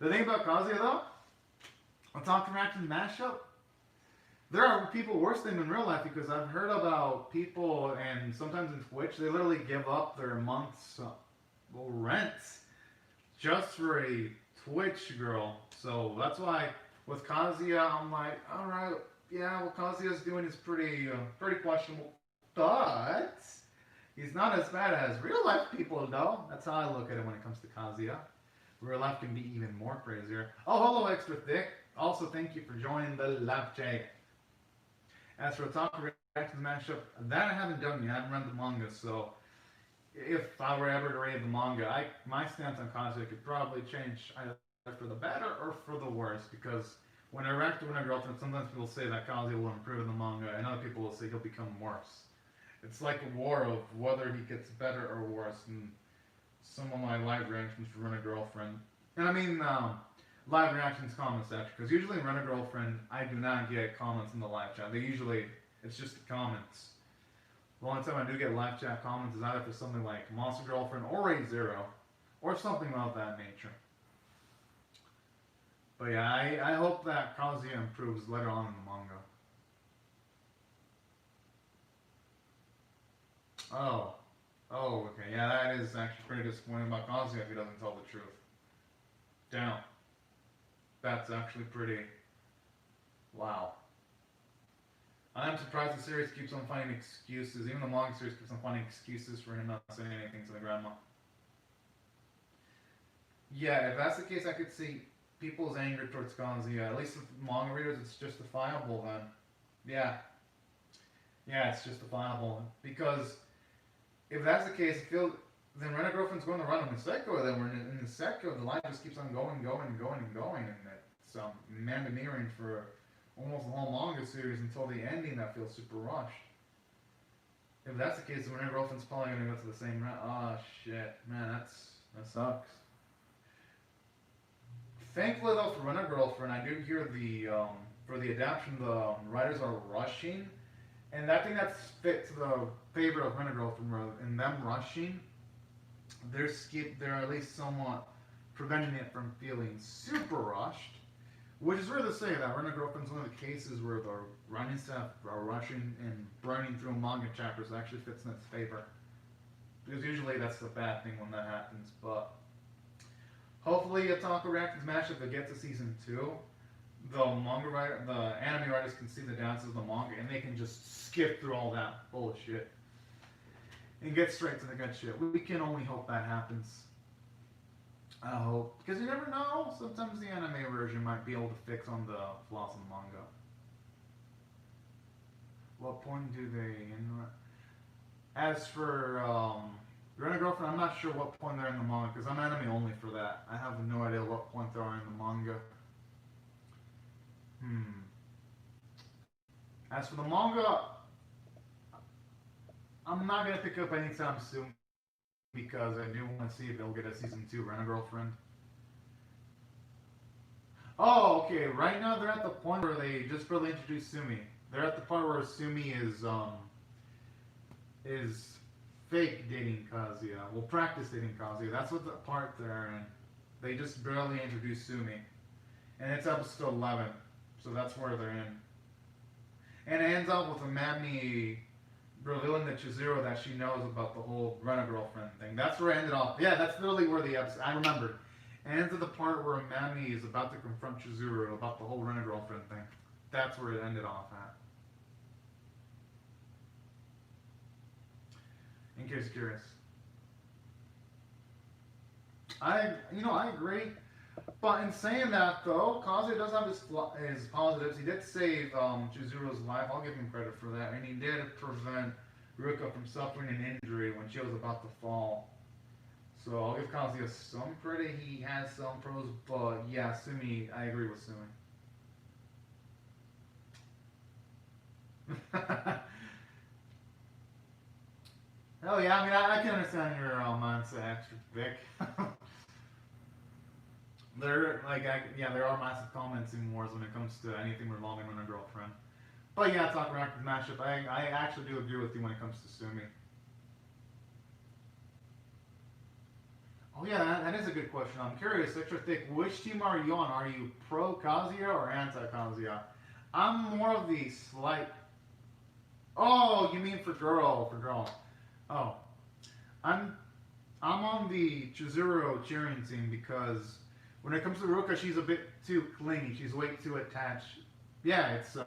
the thing about Kazuya though, on Talk Reaction mashup, there are people worse than him in real life because I've heard about people and sometimes in Twitch they literally give up their month's rent just for a Twitch girl. So that's why with Kazuya I'm like, all right, yeah, what Kazuya's doing is pretty questionable, but he's not as bad as real life people though. That's how I look at it when it comes to Kazuya. Real life can be even more crazier. Oh, hello, Extra Thick. Also, thank you for joining the live chat. As for Talk Reactions mashup, that I haven't done yet. I haven't read the manga, so if I were ever to read the manga, my stance on Kazuya could probably change either for the better or for the worse, because when I react to When a Girlfriend, sometimes people say that Kazuya will improve in the manga, and other people will say he'll become worse. It's like a war of whether he gets better or worse, and some of my live reactions for Rent a Girlfriend. And I mean, live reactions comment section, because usually in Rent a Girlfriend, I do not get comments in the live chat. It's just the comments. The only time I do get live chat comments is either for something like Monster Girlfriend or Raid Zero, or something of that nature. But yeah, I hope that Kazuya improves later on in the manga. Oh, okay, yeah, that is actually pretty disappointing about Kazuya if he doesn't tell the truth. Damn. That's actually pretty... Wow. I'm surprised the series keeps on finding excuses, even the manga series keeps on finding excuses for him not saying anything to the grandma. Yeah, if that's the case, I could see people's anger towards Kazuya. At least with manga readers, it's justifiable then. Yeah. Yeah, it's justifiable. Because if that's the case, then Rent a Girlfriend's going to run on Niseko, then we're in Niseko, the line just keeps on going, and it's mandaneering for almost the whole manga series until the ending that feels super rushed. If that's the case, then Rent a Girlfriend's probably going to go to the same route. Oh shit, man, that sucks. Thankfully though, for Rent a Girlfriend, I do hear for the adaptation, the writers are rushing. And I think that's fit to the favor of Rent a Girlfriend, in them rushing. They're at least somewhat preventing it from feeling super rushed. Which is weird to say that Rent a Girlfriend's one of the cases where the writing staff are rushing and burning through manga chapters actually fits in its favor. Because usually that's the bad thing when that happens. But hopefully Otaku Reactions mashup that gets to season 2. The anime writers can see the dances of the manga and they can just skip through all that bullshit and get straight to the good shit. We can only hope that happens. I hope. Because you never know, sometimes the anime version might be able to fix on the flaws in the manga. What point do they... As for Rent a Girlfriend, I'm not sure what point they're in the manga, because I'm anime only for that. I have no idea what point they are in the manga. As for the manga, I'm not going to pick up anytime soon, because I do want to see if they'll get a season 2 Rent a Girlfriend. Oh, okay. Right now they're at the point where they just barely introduced Sumi. They're at the part where Sumi is fake dating Kazuya. Well, practice dating Kazuya. That's what the part they're in. They just barely introduced Sumi, and it's episode 11, so that's where they're in. And it ends up with a Mammy revealing to Chizuru that she knows about the whole Rent-A-Girlfriend thing. That's where it ended off. Yeah, that's literally where the episode. I remembered. It ends at the part where Mammy is about to confront Chizuru about the whole Rent-A-Girlfriend thing. That's where it ended off at. In case you're curious. I agree. But in saying that, though, Kazuya does have his positives. He did save Chizuru's life. I'll give him credit for that. And he did prevent Ruka from suffering an injury when she was about to fall. So I'll give Kazuya some credit. He has some pros. But yeah, Sumi, I agree with Sumi. Hell yeah, I mean, I can understand your mindset, extra Vic. There are massive commenting wars when it comes to anything revolving around a girlfriend. But yeah, talk reactive matchup. I actually do agree with you when it comes to Sumi. Oh yeah, that is a good question. I'm curious, extra thick. Which team are you on? Are you pro Kazuya or anti Kazuya? I'm more of the slight. Oh, you mean for girl? Oh, I'm on the Chizuru cheering team because when it comes to Ruka, she's a bit too clingy. She's way too attached. Yeah, it's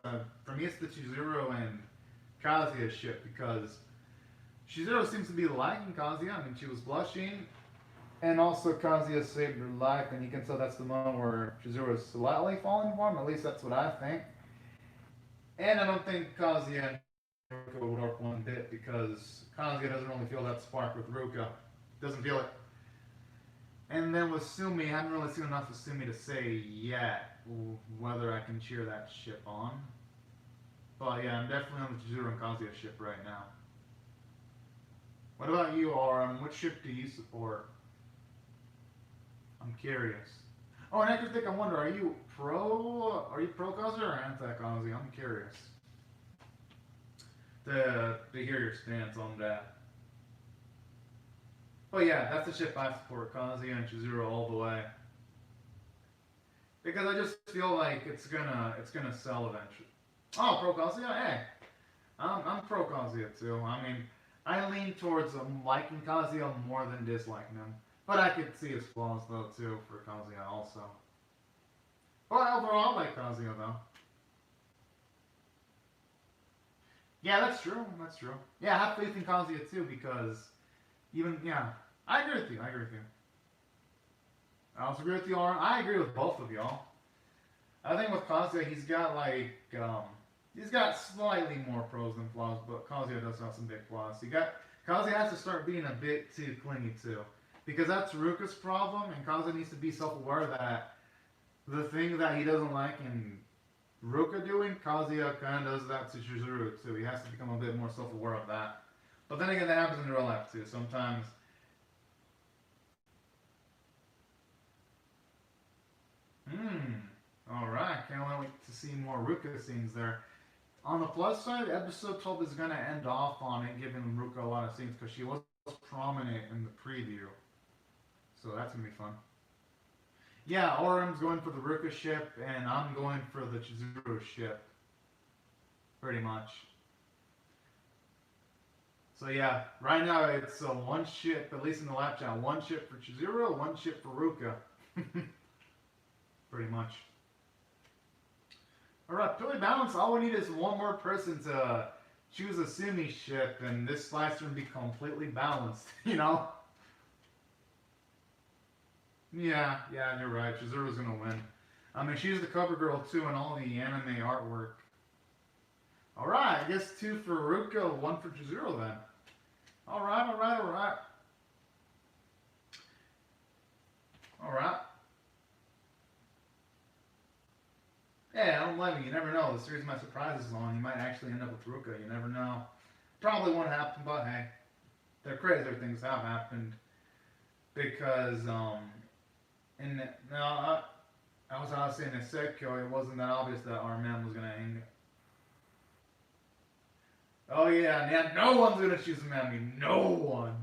for me, it's the Chizuru and Kazuya ship because Chizuru seems to be liking Kazuya. I mean, she was blushing, and also Kazuya saved her life, and you can tell that's the moment where Chizuru is slightly falling for him. At least that's what I think. And I don't think Kazuya and Ruka would work one bit because Kazuya doesn't really feel that spark with Ruka. Doesn't feel it. And then with Sumi, I haven't really seen enough of Sumi to say yet whether I can cheer that ship on. But yeah, I'm definitely on the Chizuru and Kazuya ship right now. What about you, Aurum? Which ship do you support? I'm curious. Oh, and I could think, I wonder, are you pro Kazuya or anti Kazuya? I'm curious to hear your stance on that. But yeah, that's the ship I support, Kazuya and Chizuru all the way. Because I just feel like it's gonna sell eventually. Oh, pro Kazuya? Hey, I'm pro Kazuya too. I mean, I lean towards liking Kazuya more than disliking him. But I could see his flaws though too for Kazuya also. But overall, I like Kazuya though. Yeah, that's true. That's true. Yeah, I have faith in Kazuya too because I agree with you. I also agree with you, Lauren. I agree with both of y'all. I think with Kazuya, he's got slightly more pros than flaws, but Kazuya does have some big flaws. Kazuya has to start being a bit too clingy too, because that's Ruka's problem, and Kazuya needs to be self-aware that the thing that he doesn't like in Ruka doing, Kazuya kind of does that to Chizuru too. He has to become a bit more self-aware of that. But then again, that happens in real life too. Sometimes. Alright, can't wait to see more Ruka scenes there. On the plus side, episode 12 is going to end off on it giving Ruka a lot of scenes because she was prominent in the preview. So that's going to be fun. Yeah, Orum's going for the Ruka ship, and I'm going for the Chizuru ship. Pretty much. So yeah, right now it's one ship, at least in the lap chat, one ship for Chizuru, one ship for Ruka. Pretty much. Alright, purely balanced, all we need is one more person to choose a Sumi ship, and this slicer would be completely balanced, you know? Yeah, you're right. Chizuru's gonna win. I mean, she's the cover girl too in all the anime artwork. Alright, I guess 2 for Ruka, 1 for Chizuru then. Alright. Alright. Yeah, I don't blame you. You never know. The series might surprise us on. You might actually end up with Ruka. You never know. Probably won't happen, but hey. They're crazier things have happened. Because, in now, I was saying in Sekyo, it wasn't that obvious that our man was gonna hang. Oh yeah, no one's gonna choose Mami. No one.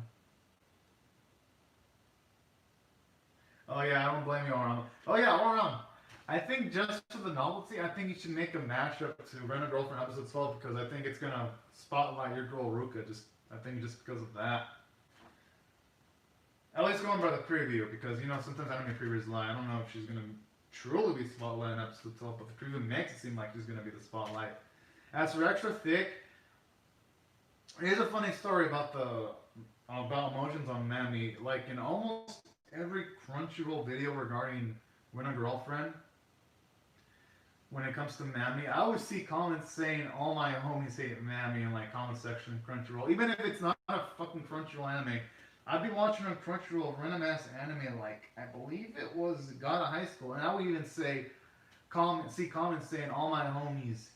Oh yeah, I don't blame you, Oram. Oh yeah, Oram. I think just for the novelty, I think you should make a mashup to Rent a Girlfriend episode 12 because I think it's gonna spotlight your girl Ruka. I think just because of that. At least going by the preview because sometimes anime previews lie. I don't know if she's gonna truly be spotlight in episode 12, but the preview makes it seem like she's gonna be the spotlight. As for Extra Thick, here's a funny story about emotions on Mami. Like in almost every Crunchyroll video regarding When a Girlfriend, when it comes to Mami, I always see comments saying all my homies hate Mami in like comment section in Crunchyroll. Even if it's not a fucking Crunchyroll anime, I'd be watching on Crunchyroll random ass anime like I believe it was God of High School, and I would even see comments saying all my homies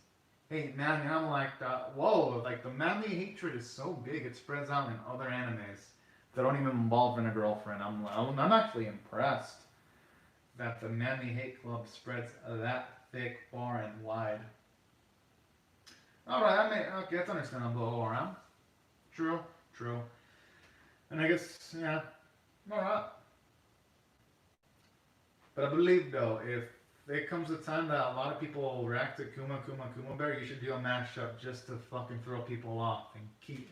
hate Mami. And I'm like, whoa, like the Mami hatred is so big it spreads out in other animes that don't even involve Rent a Girlfriend. I'm actually impressed that the Mami hate club spreads that thick, far, and wide. Alright, okay, that's understandable, Oram. True. And I guess, yeah, alright. But I believe, though, if it comes a time that a lot of people will react to Kuma Bear, you should do a mashup just to fucking throw people off and keep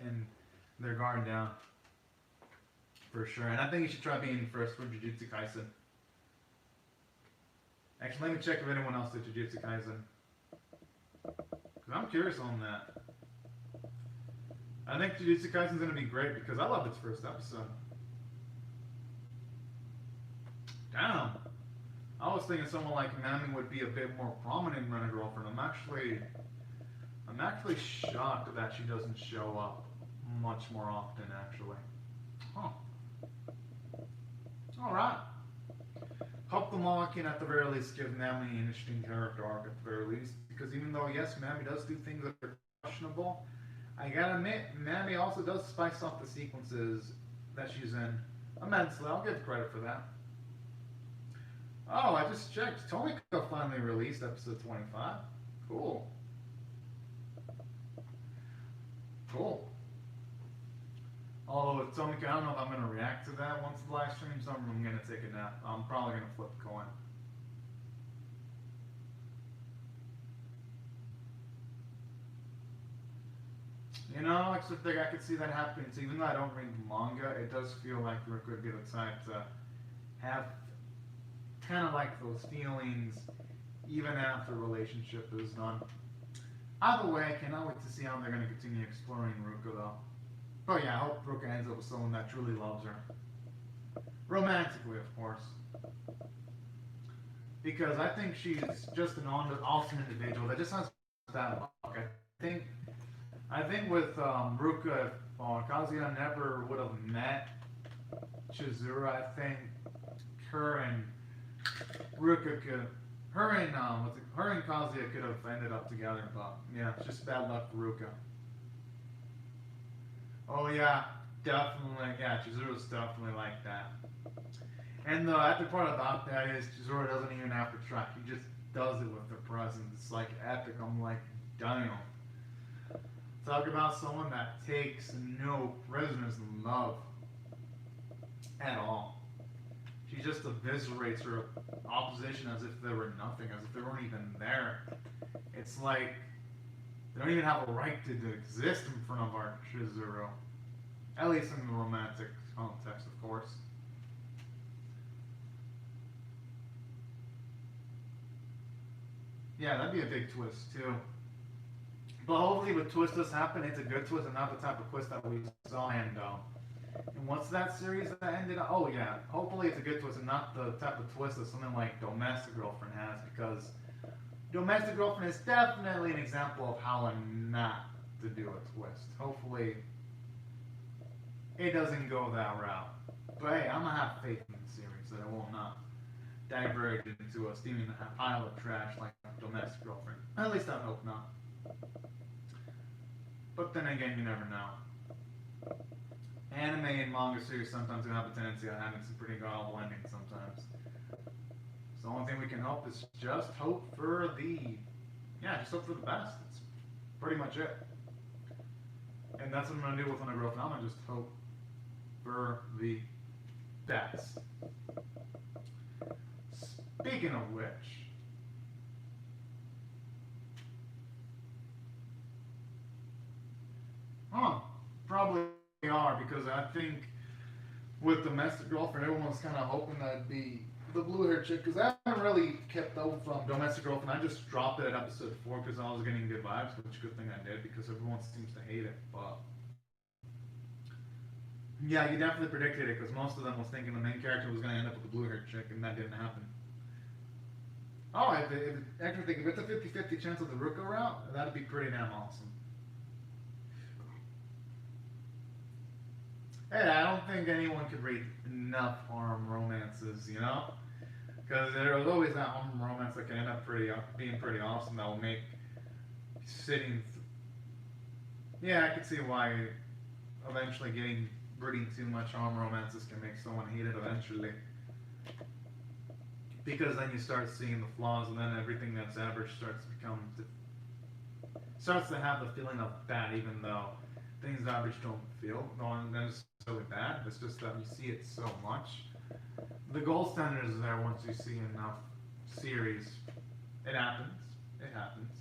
their guard down. For sure. And I think you should try being first for Jujutsu Kaisen. Actually, let me check if anyone else did Jujutsu Kaisen. Because I'm curious on that. I think Jujutsu Kaisen's going to be great because I loved its first episode. Damn. I was thinking someone like Mami would be a bit more prominent in Rent a Girlfriend. I'm actually shocked that she doesn't show up much more often, actually. Huh. Alright. Hope the manga can at the very least give Mami an interesting character arc at the very least. Because even though, yes, Mami does do things that are questionable, I gotta admit, Mami also does spice up the sequences that she's in immensely. I'll give credit for that. Oh, I just checked. Tomiko finally released episode 25. Cool. Although with Tomiko, I don't know if I'm going to react to that once the live stream's over. I'm going to take a nap. I'm probably going to flip a coin. Extra Thick, I could see that happening. So even though I don't read the manga, it does feel like Rick would be the type to have kind of like those feelings even after a relationship is done. Either way, I cannot wait to see how they're going to continue exploring Ruka though. But yeah, I hope Ruka ends up with someone that truly loves her. Romantically, of course. Because I think she's just an awesome individual that just has that luck. I think with Ruka, if Kazuya never would have met Chizuru, I think her and Kazuya could have ended up together, but yeah, it's just bad luck for Ruka. Oh yeah, definitely, yeah, Chizuru's definitely like that. And the epic part about that is Chizuru doesn't even have to try, he just does it with her presence. It's like epic. I'm like, damn. Talk about someone that takes no prisoners in love at all. She just eviscerates her opposition as if they were nothing, as if they weren't even there. It's like they don't even have a right to exist in front of our Chizuru. At least in the romantic context, of course. Yeah, that'd be a big twist, too. But hopefully, if a twist does happen, it's a good twist and not the type of twist that we saw in and what's that series that ended up? Oh yeah, hopefully it's a good twist and not the type of twist that something like Domestic Girlfriend has, because Domestic Girlfriend is definitely an example of how not to do a twist. Hopefully it doesn't go that route. But hey, I'm gonna have faith in the series. so that it will not diverge into a steaming pile of trash like Domestic Girlfriend. At least I hope not. But then again, you never know. Anime and manga series sometimes have a tendency of having some pretty god-awful endings sometimes. So the only thing we can hope is just hope for just hope for the best. That's pretty much it. And that's what I'm going to do with when I grow up now. I'm going to just hope for the best. Speaking of which, probably are, because I think with Domestic Girlfriend, everyone's kind of hoping that it'd be the blue hair chick, because I haven't really kept up from Domestic Girlfriend. I just dropped it at episode 4 because I was getting good vibes, which good thing I did, because everyone seems to hate it. But yeah, you definitely predicted it, because most of them was thinking the main character was going to end up with the blue hair chick, and that didn't happen. Oh, I actually think if it's a 50-50 chance of the Ruko route, that'd be pretty damn awesome. Hey, I don't think anyone could read enough harem romances, you know? Because there's always that harem romance that can end up being pretty awesome, that will make sitting... Yeah, I could see why eventually reading too much harem romances can make someone hate it eventually. Because then you start seeing the flaws, and then everything that's average starts to have the feeling of bad, even though things average don't necessarily bad. It's just that you see it so much. The gold standard is there once you see enough series. It happens. It happens.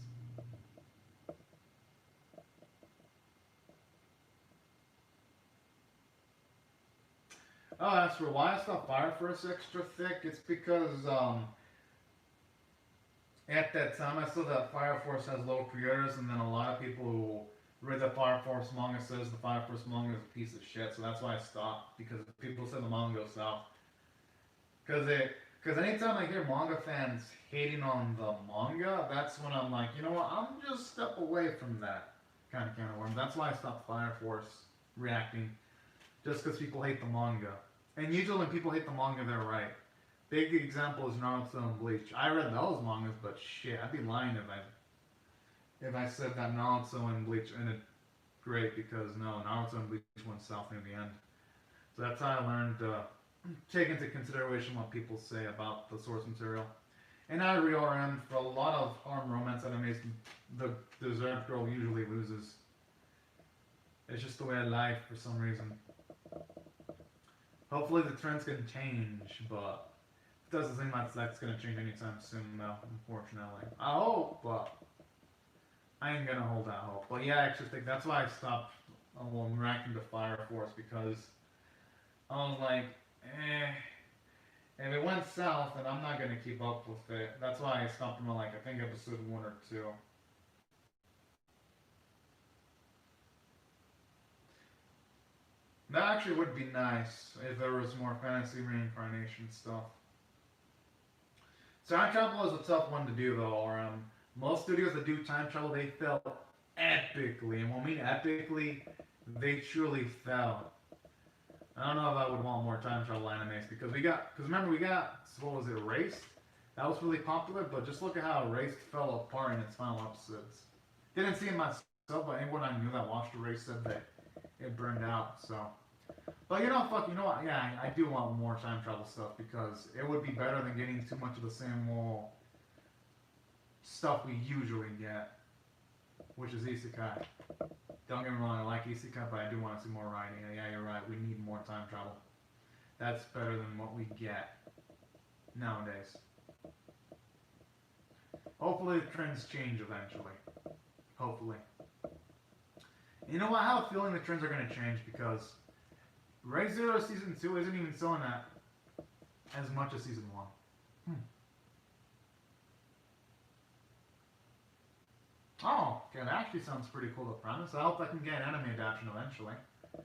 Oh, as for why I stopped Fire Force extra thick, it's because at that time I saw that Fire Force has low pre-orders, and then a lot of people who read the Fire Force manga says the Fire Force manga is a piece of shit, so that's why I stopped, because people said the manga goes south. Because anytime I hear manga fans hating on the manga, that's when I'm like, you know what, I'm just a step away from that kind of can of worm. That's why I stopped Fire Force reacting, just because people hate the manga. And usually when people hate the manga, they're right. Big example is Naruto and Bleach. I read those mangas, but shit, I'd be lying if I said that Naruto and Bleach ended great, because no, Naruto and Bleach went south near the end. So that's how I learned to take into consideration what people say about the source material. And I re-RM for a lot of harem romance animes, the deserved girl usually loses. It's just the way of life for some reason. Hopefully the trends can change, but it doesn't seem like that's going to change anytime soon, though, unfortunately. I hope, but I ain't going to hold out hope. But yeah, I actually think that's why I stopped reacting to Fire Force, because I was like, if it went south, then I'm not going to keep up with it. That's why I stopped them at, like, I think episode 1 or 2. That actually would be nice if there was more fantasy reincarnation stuff. Time travel is a tough one to do, though, or most studios that do time travel, they fail epically. And when I mean epically, they truly fail. I don't know if I would want more time travel animes, because remember we got, what was it, Erased? That was really popular, but just look at how Erased fell apart in its final episodes. Didn't see it myself, but anyone I knew that watched Erased said that it burned out, so. But you know what, yeah, I do want more time travel stuff, because it would be better than getting too much of the same old stuff we usually get, which is isekai. Don't get me wrong, I like isekai, but I do want to see more writing. Yeah, you're right, we need more time travel. That's better than what we get nowadays. Hopefully the trends change eventually. Hopefully. You know what, I have a feeling the trends are going to change, because Ray Zero Season 2 isn't even selling that as much as Season 1. Oh, okay, that actually sounds pretty cool, the premise. I hope I can get an anime adaptation eventually. I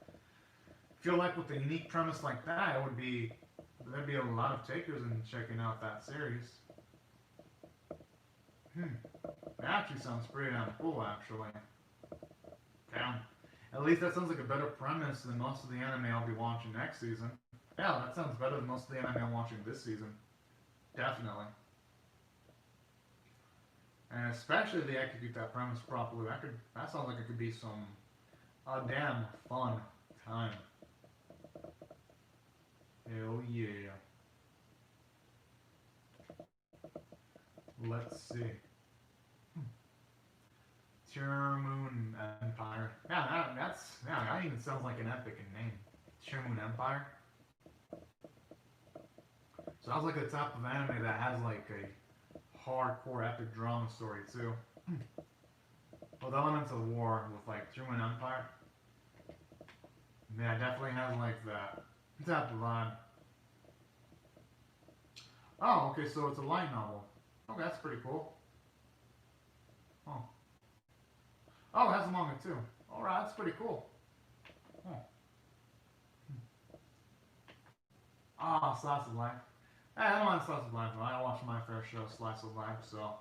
feel like with a unique premise like that, there'd be a lot of takers in checking out that series. That actually sounds pretty damn cool, actually. Damn. At least that sounds like a better premise than most of the anime I'll be watching next season. Yeah, that sounds better than most of the anime I'm watching this season. Definitely. And especially if they execute that premise properly. That sounds like it could be some a damn fun time. Hell yeah. Let's see. Moon Empire. That even sounds like an epic name. Moon Empire. Sounds like the type of anime that has like a hardcore epic drama story too. With elements of war with like Moon Empire. Yeah, it definitely has like that type of vibe. Oh, okay, so it's a light novel. Okay, that's pretty cool. Oh. Oh, it has a manga too. Alright, that's pretty cool. Oh. Ah, slice of life. Hey, I don't mind slice of life, but I watch my fair share of slice of life, so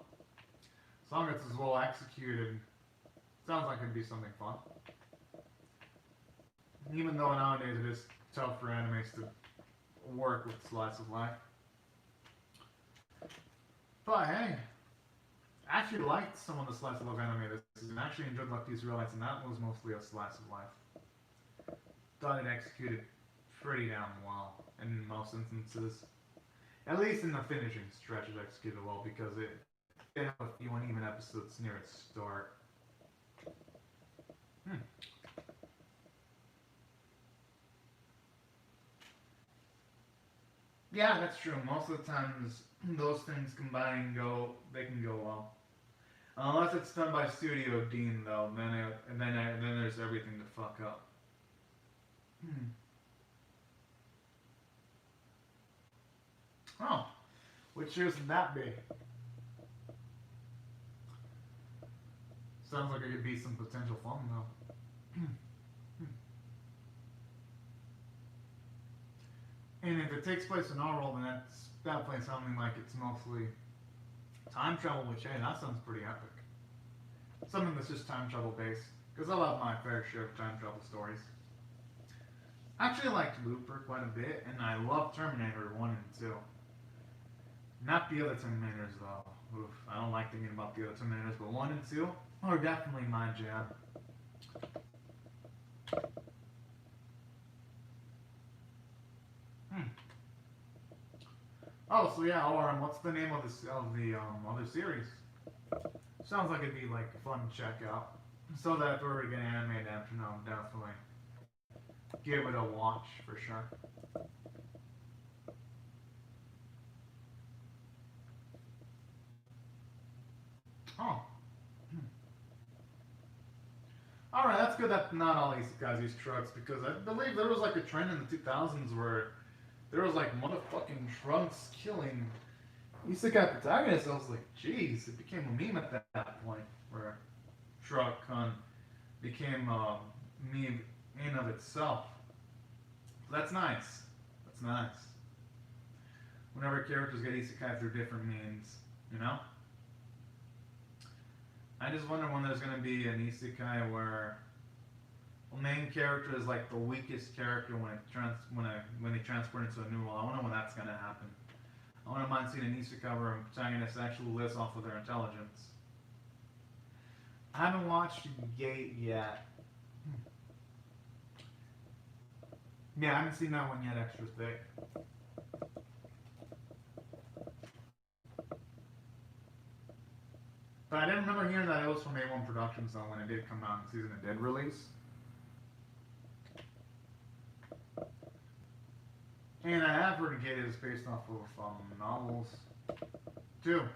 as long as it's well executed, sounds like it'd be something fun. Even though nowadays it is tough for animes to work with slice of life. But hey, I actually liked some of the slice of life anime this season. I actually enjoyed Luck These Realites, and that was mostly a slice of life. Thought it executed pretty damn well in most instances. At least in the finishing stretch, it executed well because it did have a few uneven episodes near its start. Yeah, that's true. Most of the times, those things combined they can go well. Unless it's done by Studio Dean, though, then there's everything to fuck up. Oh, which years would that be? Sounds like it could be some potential fun, though. And if it takes place in our world, then that's definitely something like it's mostly time travel, which, hey, that sounds pretty epic. Something that's just time travel based. Because I love my fair share of time travel stories. I actually liked Looper quite a bit, and I love Terminator 1 and 2. Not the other Terminators, though. Oof, I don't like thinking about the other Terminators, but 1 and 2 are definitely my jam. Oh, so yeah, or what's the name of the other series? Sounds like it'd be like fun to check out. So that if we were to get an anime adaptation, I'll definitely give it a watch for sure. Oh. Alright, that's good that not all isekais use trucks, because I believe there was like a trend in the 2000s where there was like motherfucking trunks killing isekai protagonists. I was like, jeez, it became a meme at that point, where truck hunt became a meme in of itself. That's nice. That's nice. Whenever characters get isekai through different means, you know? I just wonder when there's gonna be an isekai where the main character is like the weakest character when they transport into a new role. I wonder when that's gonna happen. I wouldn't mind seeing an isekai where a protagonist actually lives off of their intelligence. I haven't watched Gate yet. Yeah, I haven't seen that one yet, Extra Thick. But I didn't remember hearing that it was from A1 Productions though when it did come out in season it did release. And I have heard Gate is based off of novels too.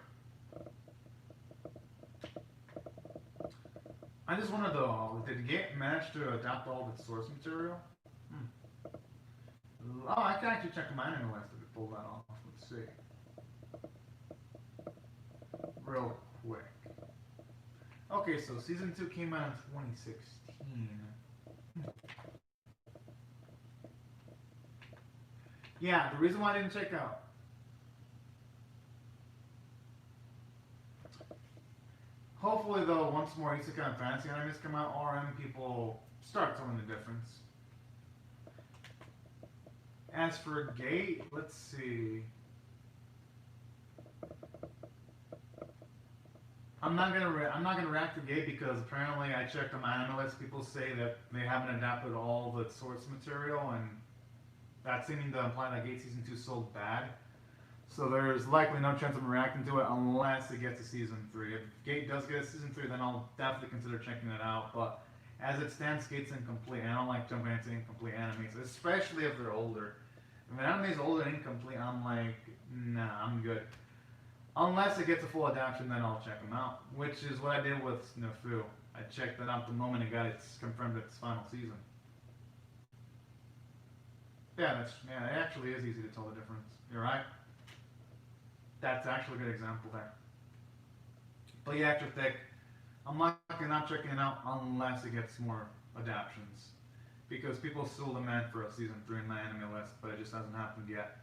I just wanted to, did Gate manage to adapt all of its source material? Oh, I can actually check my anime list if it pull that off. Let's see. Real quick. Okay, so season 2 came out in 2016. Yeah, the reason why I didn't check out. Hopefully, though, once more isekai and fantasy animes come out, RM people start telling the difference. As for Gate, let's see. I'm not gonna react to Gate because apparently I checked on my anime list. People say that they haven't adapted all the source material, and that's seeming to imply that Gate season 2 sold bad. So there's likely no chance of reacting to it unless it gets to season 3. If Gate does get a season 3, then I'll definitely consider checking it out. But as it stands, Gate's incomplete, and I don't like jumping into incomplete animes, especially if they're older. If an anime's older and incomplete, I'm like, nah, I'm good. Unless it gets a full adaptation, then I'll check them out. Which is what I did with Snafu. I checked that out the moment it got its confirmed its final season. Yeah, it actually is easy to tell the difference. You're right. That's actually a good example there. But yeah, Extra Thick, I'm likely not checking it out unless it gets more adaptations. Because people still demand for a season 3 in my anime list, but it just hasn't happened yet.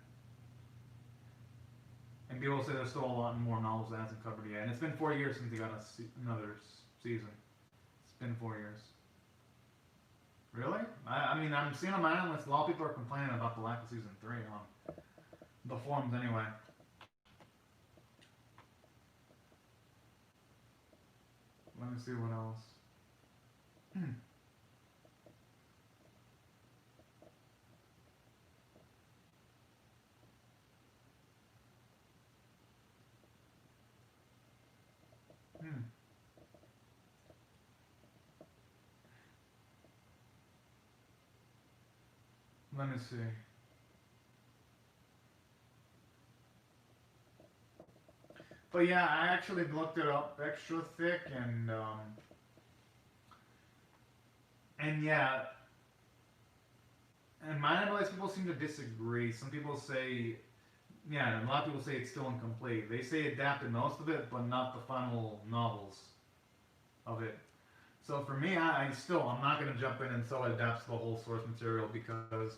And people say there's still a lot more novels that hasn't covered yet. And it's been 4 years since they got another season. It's been 4 years. Really? I mean, I'm seeing on my anime list, a lot of people are complaining about the lack of season 3 on the forums anyway. Let me see what else. Let me see. But yeah, I actually looked it up extra thick, and yeah, and my analysis people seem to disagree. Some people say, yeah, and a lot of people say it's still incomplete. They say adapted most of it, but not the final novels of it. So for me, I'm not gonna jump in until it adapts the whole source material because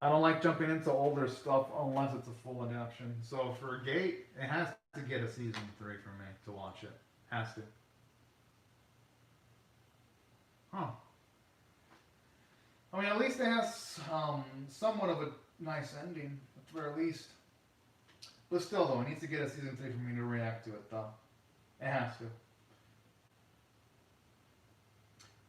I don't like jumping into older stuff unless it's a full adaptation. So for Gate, it has to get a season 3 for me to watch it. Has to. Huh. I mean, at least it has somewhat of a nice ending, at the very least. But still, though, it needs to get a season 3 for me to react to it, though. It has to.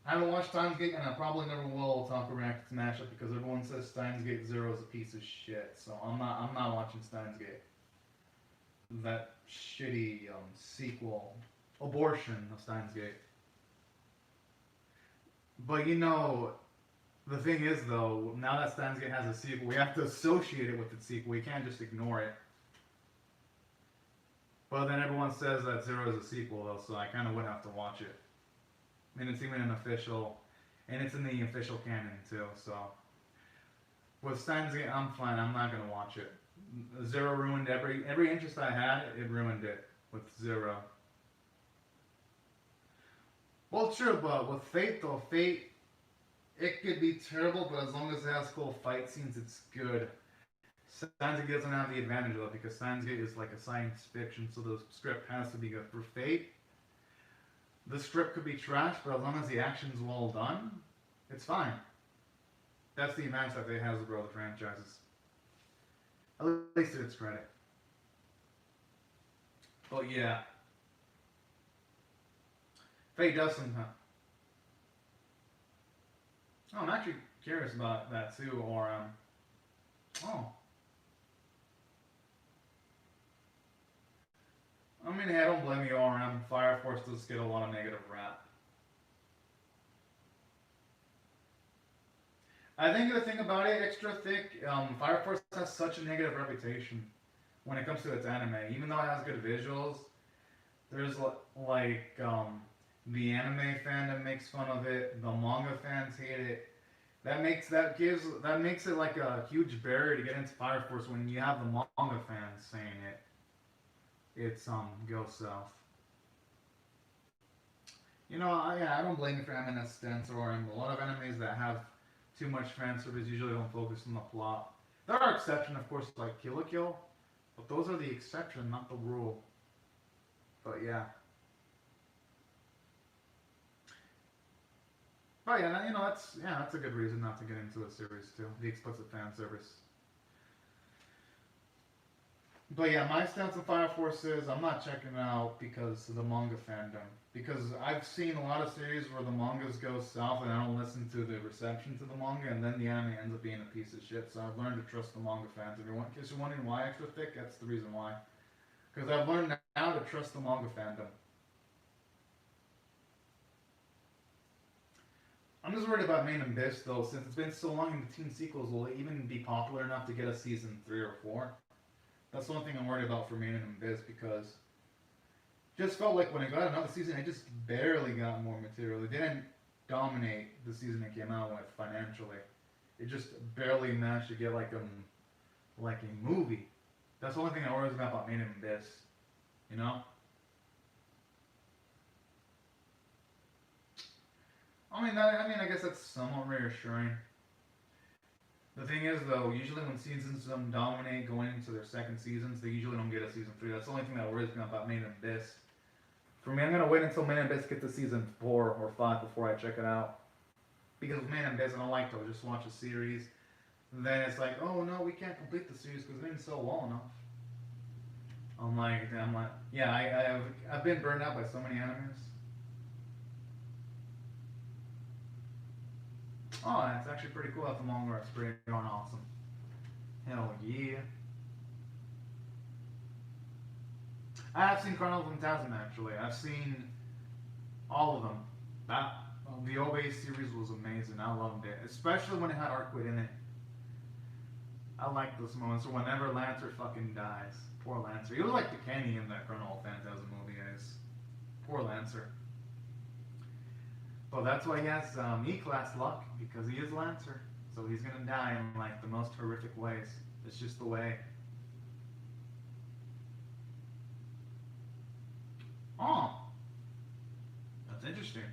I haven't watched Steins Gate, and I probably never will talk or react to Smash Up because everyone says Steins Gate Zero is a piece of shit. So I'm not watching Steins Gate. That shitty sequel abortion of Steins Gate. But you know, the thing is though, now that Steins Gate has a sequel, we have to associate it with its sequel. We can't just ignore it. But then everyone says that Zero is a sequel though, so I kind of would have to watch it. And it's even an official, and it's in the official canon too. So with Steins Gate, I'm fine. I'm not gonna watch it. Zero ruined every interest I had. It ruined it with Zero. Well, true, but with Fate though, Fate, it could be terrible, but as long as it has cool fight scenes, it's good. Steins Gate doesn't have the advantage of it because Steins Gate is like a science fiction, so the script has to be good. For Fate, the script could be trash, but as long as the action's well done, it's fine. That's the advantage that they has over other franchises. At least to its credit. But yeah. Fate does sometimes. Oh, I'm actually curious about that too, or oh. I mean, hey, I don't blame you, RM. Fire Force does get a lot of negative rap. I think the thing about it, extra thick, Fire Force has such a negative reputation when it comes to its anime. Even though it has good visuals, there's like the anime fandom makes fun of it. The manga fans hate it. That makes it like a huge barrier to get into Fire Force when you have the manga fans saying it. It's go south. You know, I don't blame you for having that stance or a lot of animes that have too much fan service usually don't focus on the plot. There are exceptions, of course, like Kill la Kill, but those are the exception, not the rule. But yeah. But yeah, that's a good reason not to get into a series too. The explicit fan service. But yeah, my stance on Fire Force is I'm not checking it out because of the manga fandom. Because I've seen a lot of series where the mangas go south and I don't listen to the reception to the manga, and then the anime ends up being a piece of shit. So I've learned to trust the manga fans. If you're wondering why extra thick, that's the reason why. Because I've learned now to trust the manga fandom. I'm just worried about Main Abyss though, since it's been so long and the teen sequels will even be popular enough to get a season 3 or 4. That's the one thing I'm worried about for Main Abyss because just felt like when it got another season, it just barely got more material. It didn't dominate the season it came out with financially. It just barely managed to get like a movie. That's the only thing I worry about Main Abyss. You know? I guess that's somewhat reassuring. The thing is, though, usually when seasons dominate going into their second seasons, they usually don't get a season 3. That's the only thing that worries me about Main Abyss. For me, I'm gonna wait until Main Abyss gets to season 4 or 5 before I check it out. Because with Main Abyss, I don't like to just watch a series. And then it's like, oh no, we can't complete the series because it didn't sell well enough. Yeah, I've been burned out by so many animes. Oh, that's actually pretty cool. That's the manga art's pretty darn awesome. Hell yeah. I have seen Chronicles of Phantasm actually. I've seen all of them. The OVA series was amazing. I loved it, especially when it had Arcwood in it. I like those moments whenever Lancer fucking dies. Poor Lancer. He was like the Kenny in that Chronicles of Phantasm movie, guys. Poor Lancer. But that's why he has E-Class luck, because he is Lancer. So he's gonna die in like the most horrific ways. It's just the way. Oh, that's interesting.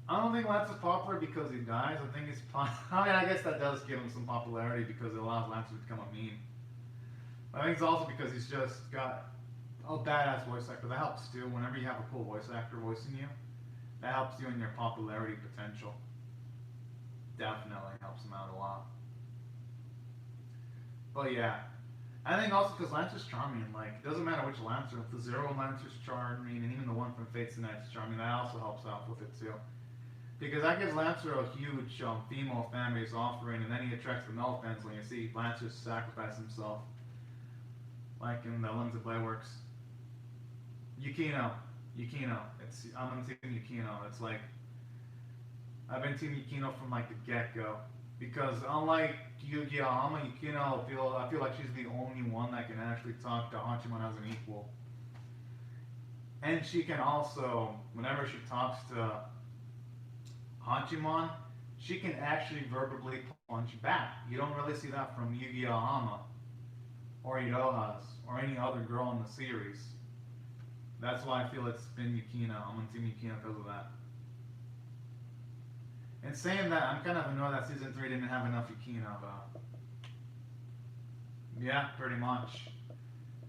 I don't think Lance is popular because he dies. I think it's I guess that does give him some popularity because it allows Lance to become a meme. I think it's also because he's just got a badass voice actor. That helps too. Whenever you have a cool voice actor voicing you, that helps you in your popularity potential. Definitely helps him out a lot. But yeah, I think also because Lancer's charming. Like, it doesn't matter which Lancer. If the Zero Lancer's charming, and even the one from Fates and Nights is charming, that also helps out with it too. Because that gives Lancer a huge female fan base offering, and then he attracts the male fans when you see Lancer sacrifice himself. Like in the Limited Blade Works. Yukino. I'm on Team Yukino. It's like, I've been Team Yukino from like the get-go. Because unlike Yu-Gi-Oh! Yukino, I feel like she's the only one that can actually talk to Hachiman as an equal. And she can also, whenever she talks to Hachiman, she can actually verbally punch back. You don't really see that from Yu-Gi-Oh! Or Iroha's, or any other girl in the series. That's why I feel it's been Yukino. I'm on Team Yukino because of that. And saying that, I'm kind of annoyed that season 3 didn't have enough Yukino, though. Yeah, pretty much.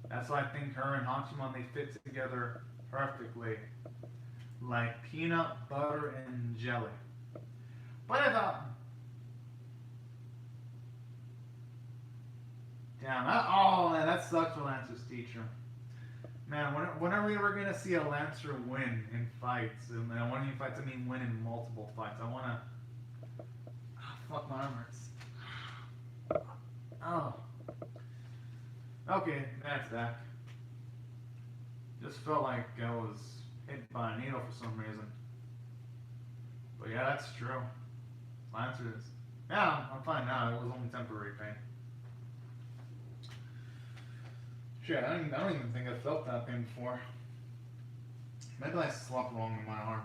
That's why I think her and Hachiman, they fit together perfectly. Like peanut, butter, and jelly. But I thought... Damn, man, that sucks for Lancer's teacher. Man, when are we ever going to see a Lancer win in fights? And I want to fights, I mean win in multiple fights. I want to... fuck, my arm hurts. Oh. Okay, that's that. Just felt like I was hit by a needle for some reason. But yeah, that's true. Lancer is... Yeah, I'm fine now. It was only temporary pain. Shit, I don't even think I felt that pain before. Maybe I slept wrong in my arm.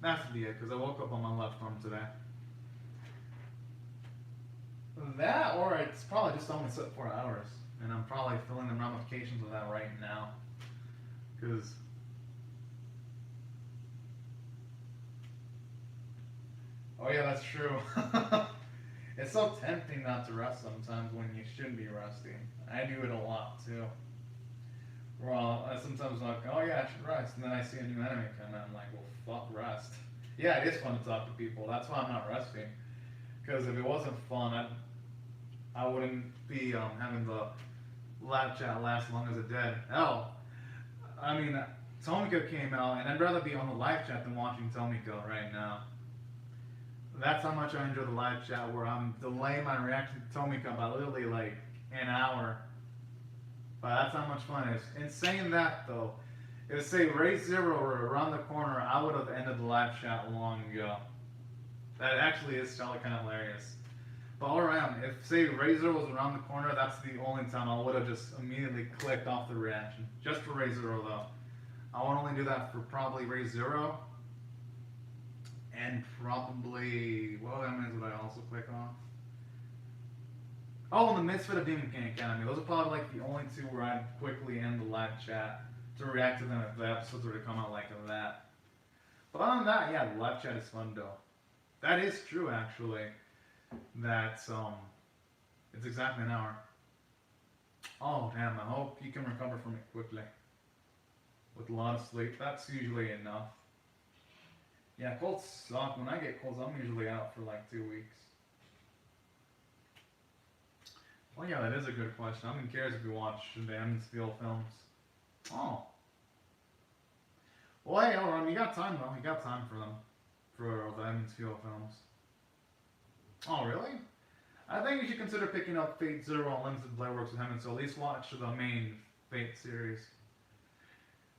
That has to be it, because I woke up on my left arm today. That, or it's probably just only slept 4 hours. And I'm probably feeling the ramifications of that right now. Because... Oh yeah, that's true. It's so tempting not to rest sometimes when you shouldn't be resting. I do it a lot too. Well, I sometimes like, oh yeah, I should rest, and then I see a new anime come out, I'm like, well, fuck rest. Yeah, it is fun to talk to people. That's why I'm not resting. Because if it wasn't fun, I wouldn't be having the live chat last long as it did. Hell, I mean, Tomiko came out, and I'd rather be on the live chat than watching Tomiko right now. That's how much I enjoy the live chat, where I'm delaying my reaction to Tomiko by literally like an hour. But that's how much fun it is. In saying that, though, if say Race Zero were around the corner, I would have ended the live chat long ago. That actually is still kind of hilarious. But alright, if say Razor was around the corner, that's the only time I would have just immediately clicked off the reaction. Just for Razor though. I would only do that for probably Ray Zero. And probably what other enemies would I also click off? Oh, and the Misfit of Demon King Academy. Those are probably like the only two where I'd quickly end the live chat to react to them if the episodes were to come out like that. But other than that, yeah, the live chat is fun though. That is true actually. That's it's exactly an hour. Oh damn, I hope you can recover from it quickly. With a lot of sleep. That's usually enough. Yeah, colds suck. When I get colds, I'm usually out for like 2 weeks. Well, yeah, that is a good question. I'm curious if you watch the Emmonsfield films. Oh. Well, hey, you got time though. You got time for them. For the Emmonsfield films. Oh, really? I think you should consider picking up Fate Zero Unlimited Blade Works with him, and so at least watch the main Fate series.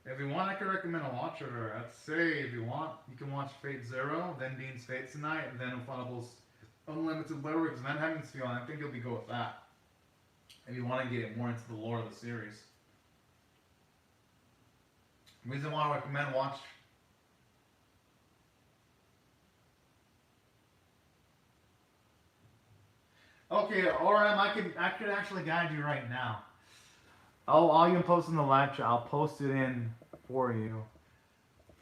If you want, I could recommend a watch order. I'd say if you want, you can watch Fate Zero, then Dean's Fate tonight, and then Infallible's Unlimited Blade Works, and then Heaven's Feel, and I think you'll be good with that. If you want to get more into the lore of the series. The reason why I recommend watch. Okay, RM, I could actually guide you right now. Oh, all you can post in the live chat, I'll post it in for you.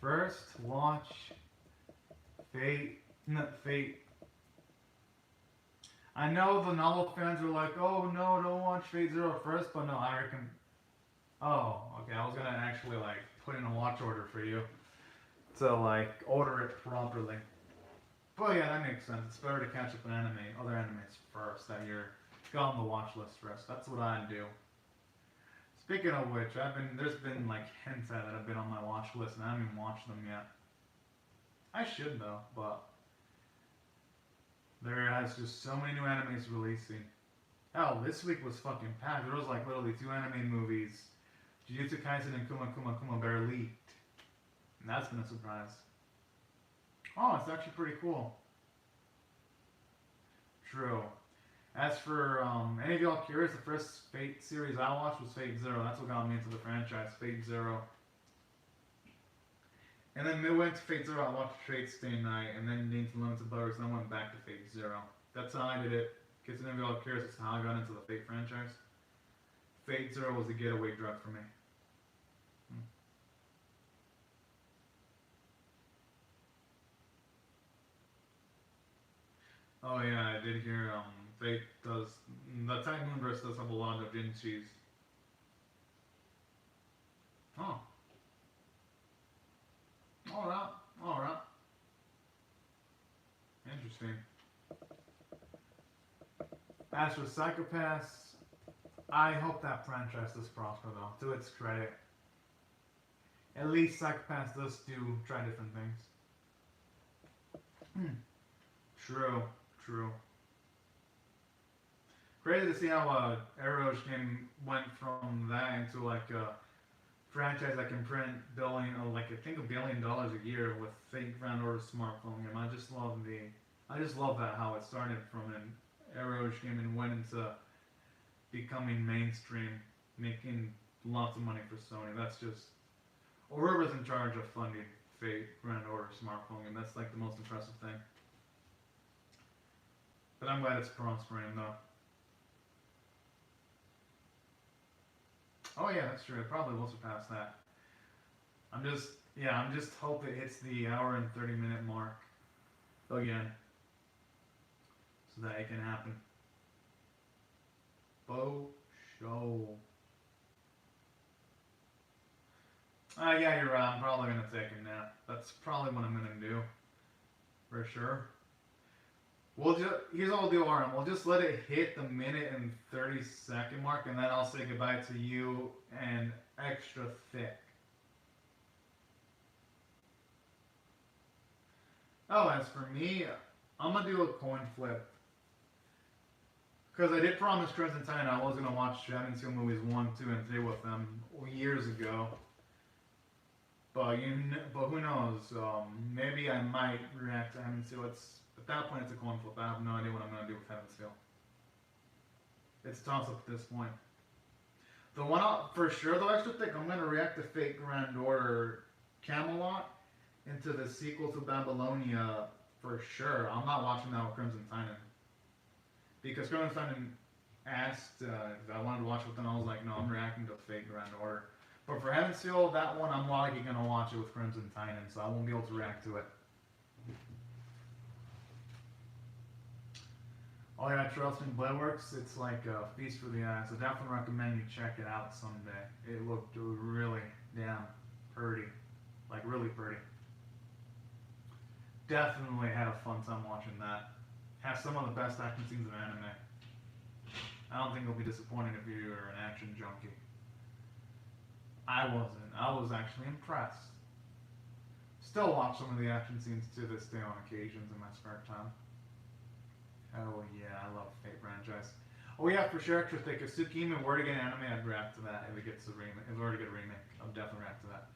First, watch Fate. Not Fate. I know the novel fans are like, oh no, don't watch Fate Zero first, but no, I reckon. Oh, okay, I was gonna actually like put in a watch order for you to like order it properly. But yeah, that makes sense. It's better to catch up on other animes first that you're got on the watch list first. That's what I do. Speaking of which, there's been like hentai that have been on my watch list and I haven't even watched them yet. I should though, but there has just so many new animes releasing. Hell, this week was fucking packed. There was like literally 2 anime movies. Jujutsu Kaisen and Kuma Kuma Kuma Bear leaked. And that's been a surprise. Oh, it's actually pretty cool. True. As for any of y'all curious, the first Fate series I watched was Fate Zero. That's what got me into the franchise, Fate Zero. And then midway into Fate Zero, I watched Fate Stay Night, and then into Limited Blowers, and then went back to Fate Zero. That's how I did it. In case any of y'all curious as to how I got into the Fate franchise. Fate Zero was a getaway drug for me. Oh yeah, I did hear Fate does the Time Moonverse does have a lot of Jinchis. Oh. Alright, alright. Interesting. As for Psychopaths, I hope that franchise does prosper though, to its credit. At least Psychopaths does try different things. True, true. Crazy to see how Arrow game went from that into like a franchise that can print like I think $1 billion a year with fake ground order smartphone game. I just love that how it started from an Arrow game and went into becoming mainstream, making lots of money for Sony. That's just or whoever's in charge of funding Fate Grand Order smartphone game. That's like the most impressive thing. But I'm glad it's prospering though. Oh yeah, that's true. It probably will surpass that. I'm just hope it hits the hour and 30-minute mark again, so that it can happen. Bo show. Yeah, you're right. I'm probably gonna take a nap. That's probably what I'm gonna do, for sure. Here's what we'll do, Arm. We'll just let it hit the minute and 30-second mark, and then I'll say goodbye to you and extra thick. Oh, as for me, I'm gonna do a coin flip. Because I did promise Crimson Tide I was gonna watch Heaven Seal movies 1, 2, and 3 with them years ago. But who knows? Maybe I might react to Heaven Seal. At that point, it's a coin flip. I have no idea what I'm gonna do with Heaven Seal. It's a toss up at this point. The one for sure, though, extra thick, I'm gonna react to Fate Grand Order Camelot into the sequel to Babylonia for sure. I'm not watching that with Crimson Titan. Because Crimson Titan asked if I wanted to watch it with them, I was like, no, I'm reacting to Fate Grand Order. But for Heaven Seal, that one, I'm likely going to watch it with Crimson Titan, so I won't be able to react to it. Oh yeah, trust me, Bloodworks, it's like a feast for the eyes. I definitely recommend you check it out someday. It looked really damn pretty. Like, really pretty. Definitely had a fun time watching that. Has some of the best action scenes in anime. I don't think it'll be disappointing if you're an action junkie. I wasn't. I was actually impressed. Still watch some of the action scenes to this day on occasions in my spare time. Oh yeah, I love Fate franchise. Oh yeah, for sure, extra thick. If Tsukima were to get an anime, I'd react to that. If it gets a remake, if it were to get a remake, I'd definitely react to that.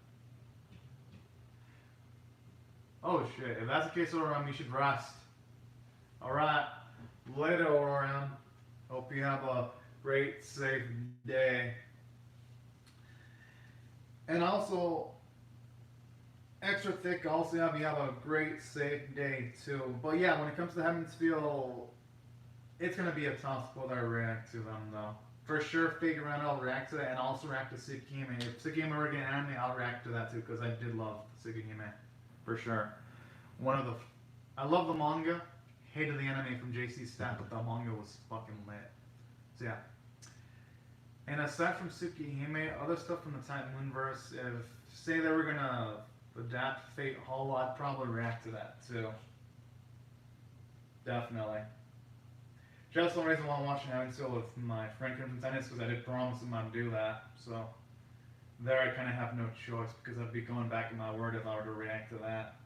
Oh shit, if that's the case, Orion, you should rest. Alright, later, Orion. Hope you have a great, safe day. And also, extra thick, also have you have a great, safe day too. But yeah, when it comes to Heaven's Feel, it's gonna be a toss whether I react to them though. For sure, figure out I'll react to that, and also react to Tsukime. If Tsukime were to get an anime, I'll react to that too, because I did love Tsukime. For sure. I love the manga. Hated the anime from JC Stat, but the manga was fucking lit. So yeah. And aside from Tsukihime, other stuff from the Titan Moonverse, if say they were gonna adapt Fate Hollow, I'd probably react to that too. Definitely. Just the reason why I'm watching Heaven Seal with my friend Crimson Titan is because I did promise him I'd do that. So there I kind of have no choice because I'd be going back in my word if I were to react to that.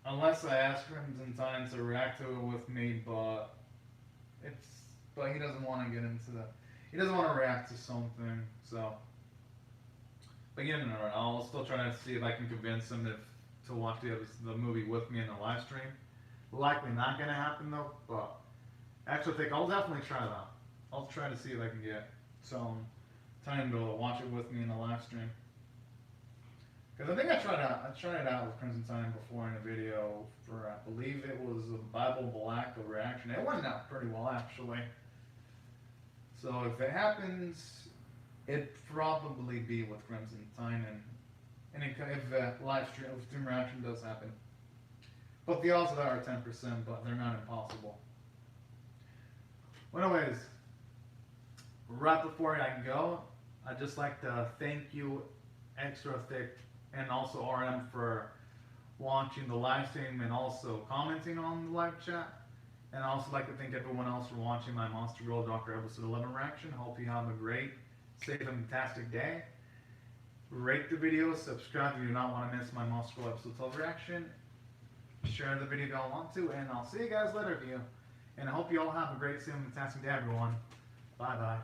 Unless I ask Crimson Titan to react to it with me, but he doesn't want to get into the, he doesn't want to react to something, so. But you know, I'll still try to see if I can convince him to watch the movie with me in the live stream. Likely not gonna happen though, but actually I think I'll definitely try that. I'll try to see if I can get some time to watch it with me in the live stream. Because I think I tried it out with Crimson Titan before in a video for, I believe it was a Bible Black reaction. It went out pretty well actually. So if it happens, it'd probably be with Crimson Titan, and if live stream reaction does happen. But the odds of that are 10%, but they're not impossible. Well, anyways, right before I go, I'd just like to thank you, Extra Thick, and also RM for watching the live stream and also commenting on the live chat. And I'd also like to thank everyone else for watching my Monster Girl Doctor Episode 11 reaction. Hope you have a great, safe, and fantastic day. Rate the video, subscribe if you do not want to miss my Monster Girl Episode 12 reaction. Share the video if y'all want to, and I'll see you guys later, and I hope you all have a great, safe, and fantastic day, everyone. Bye-bye.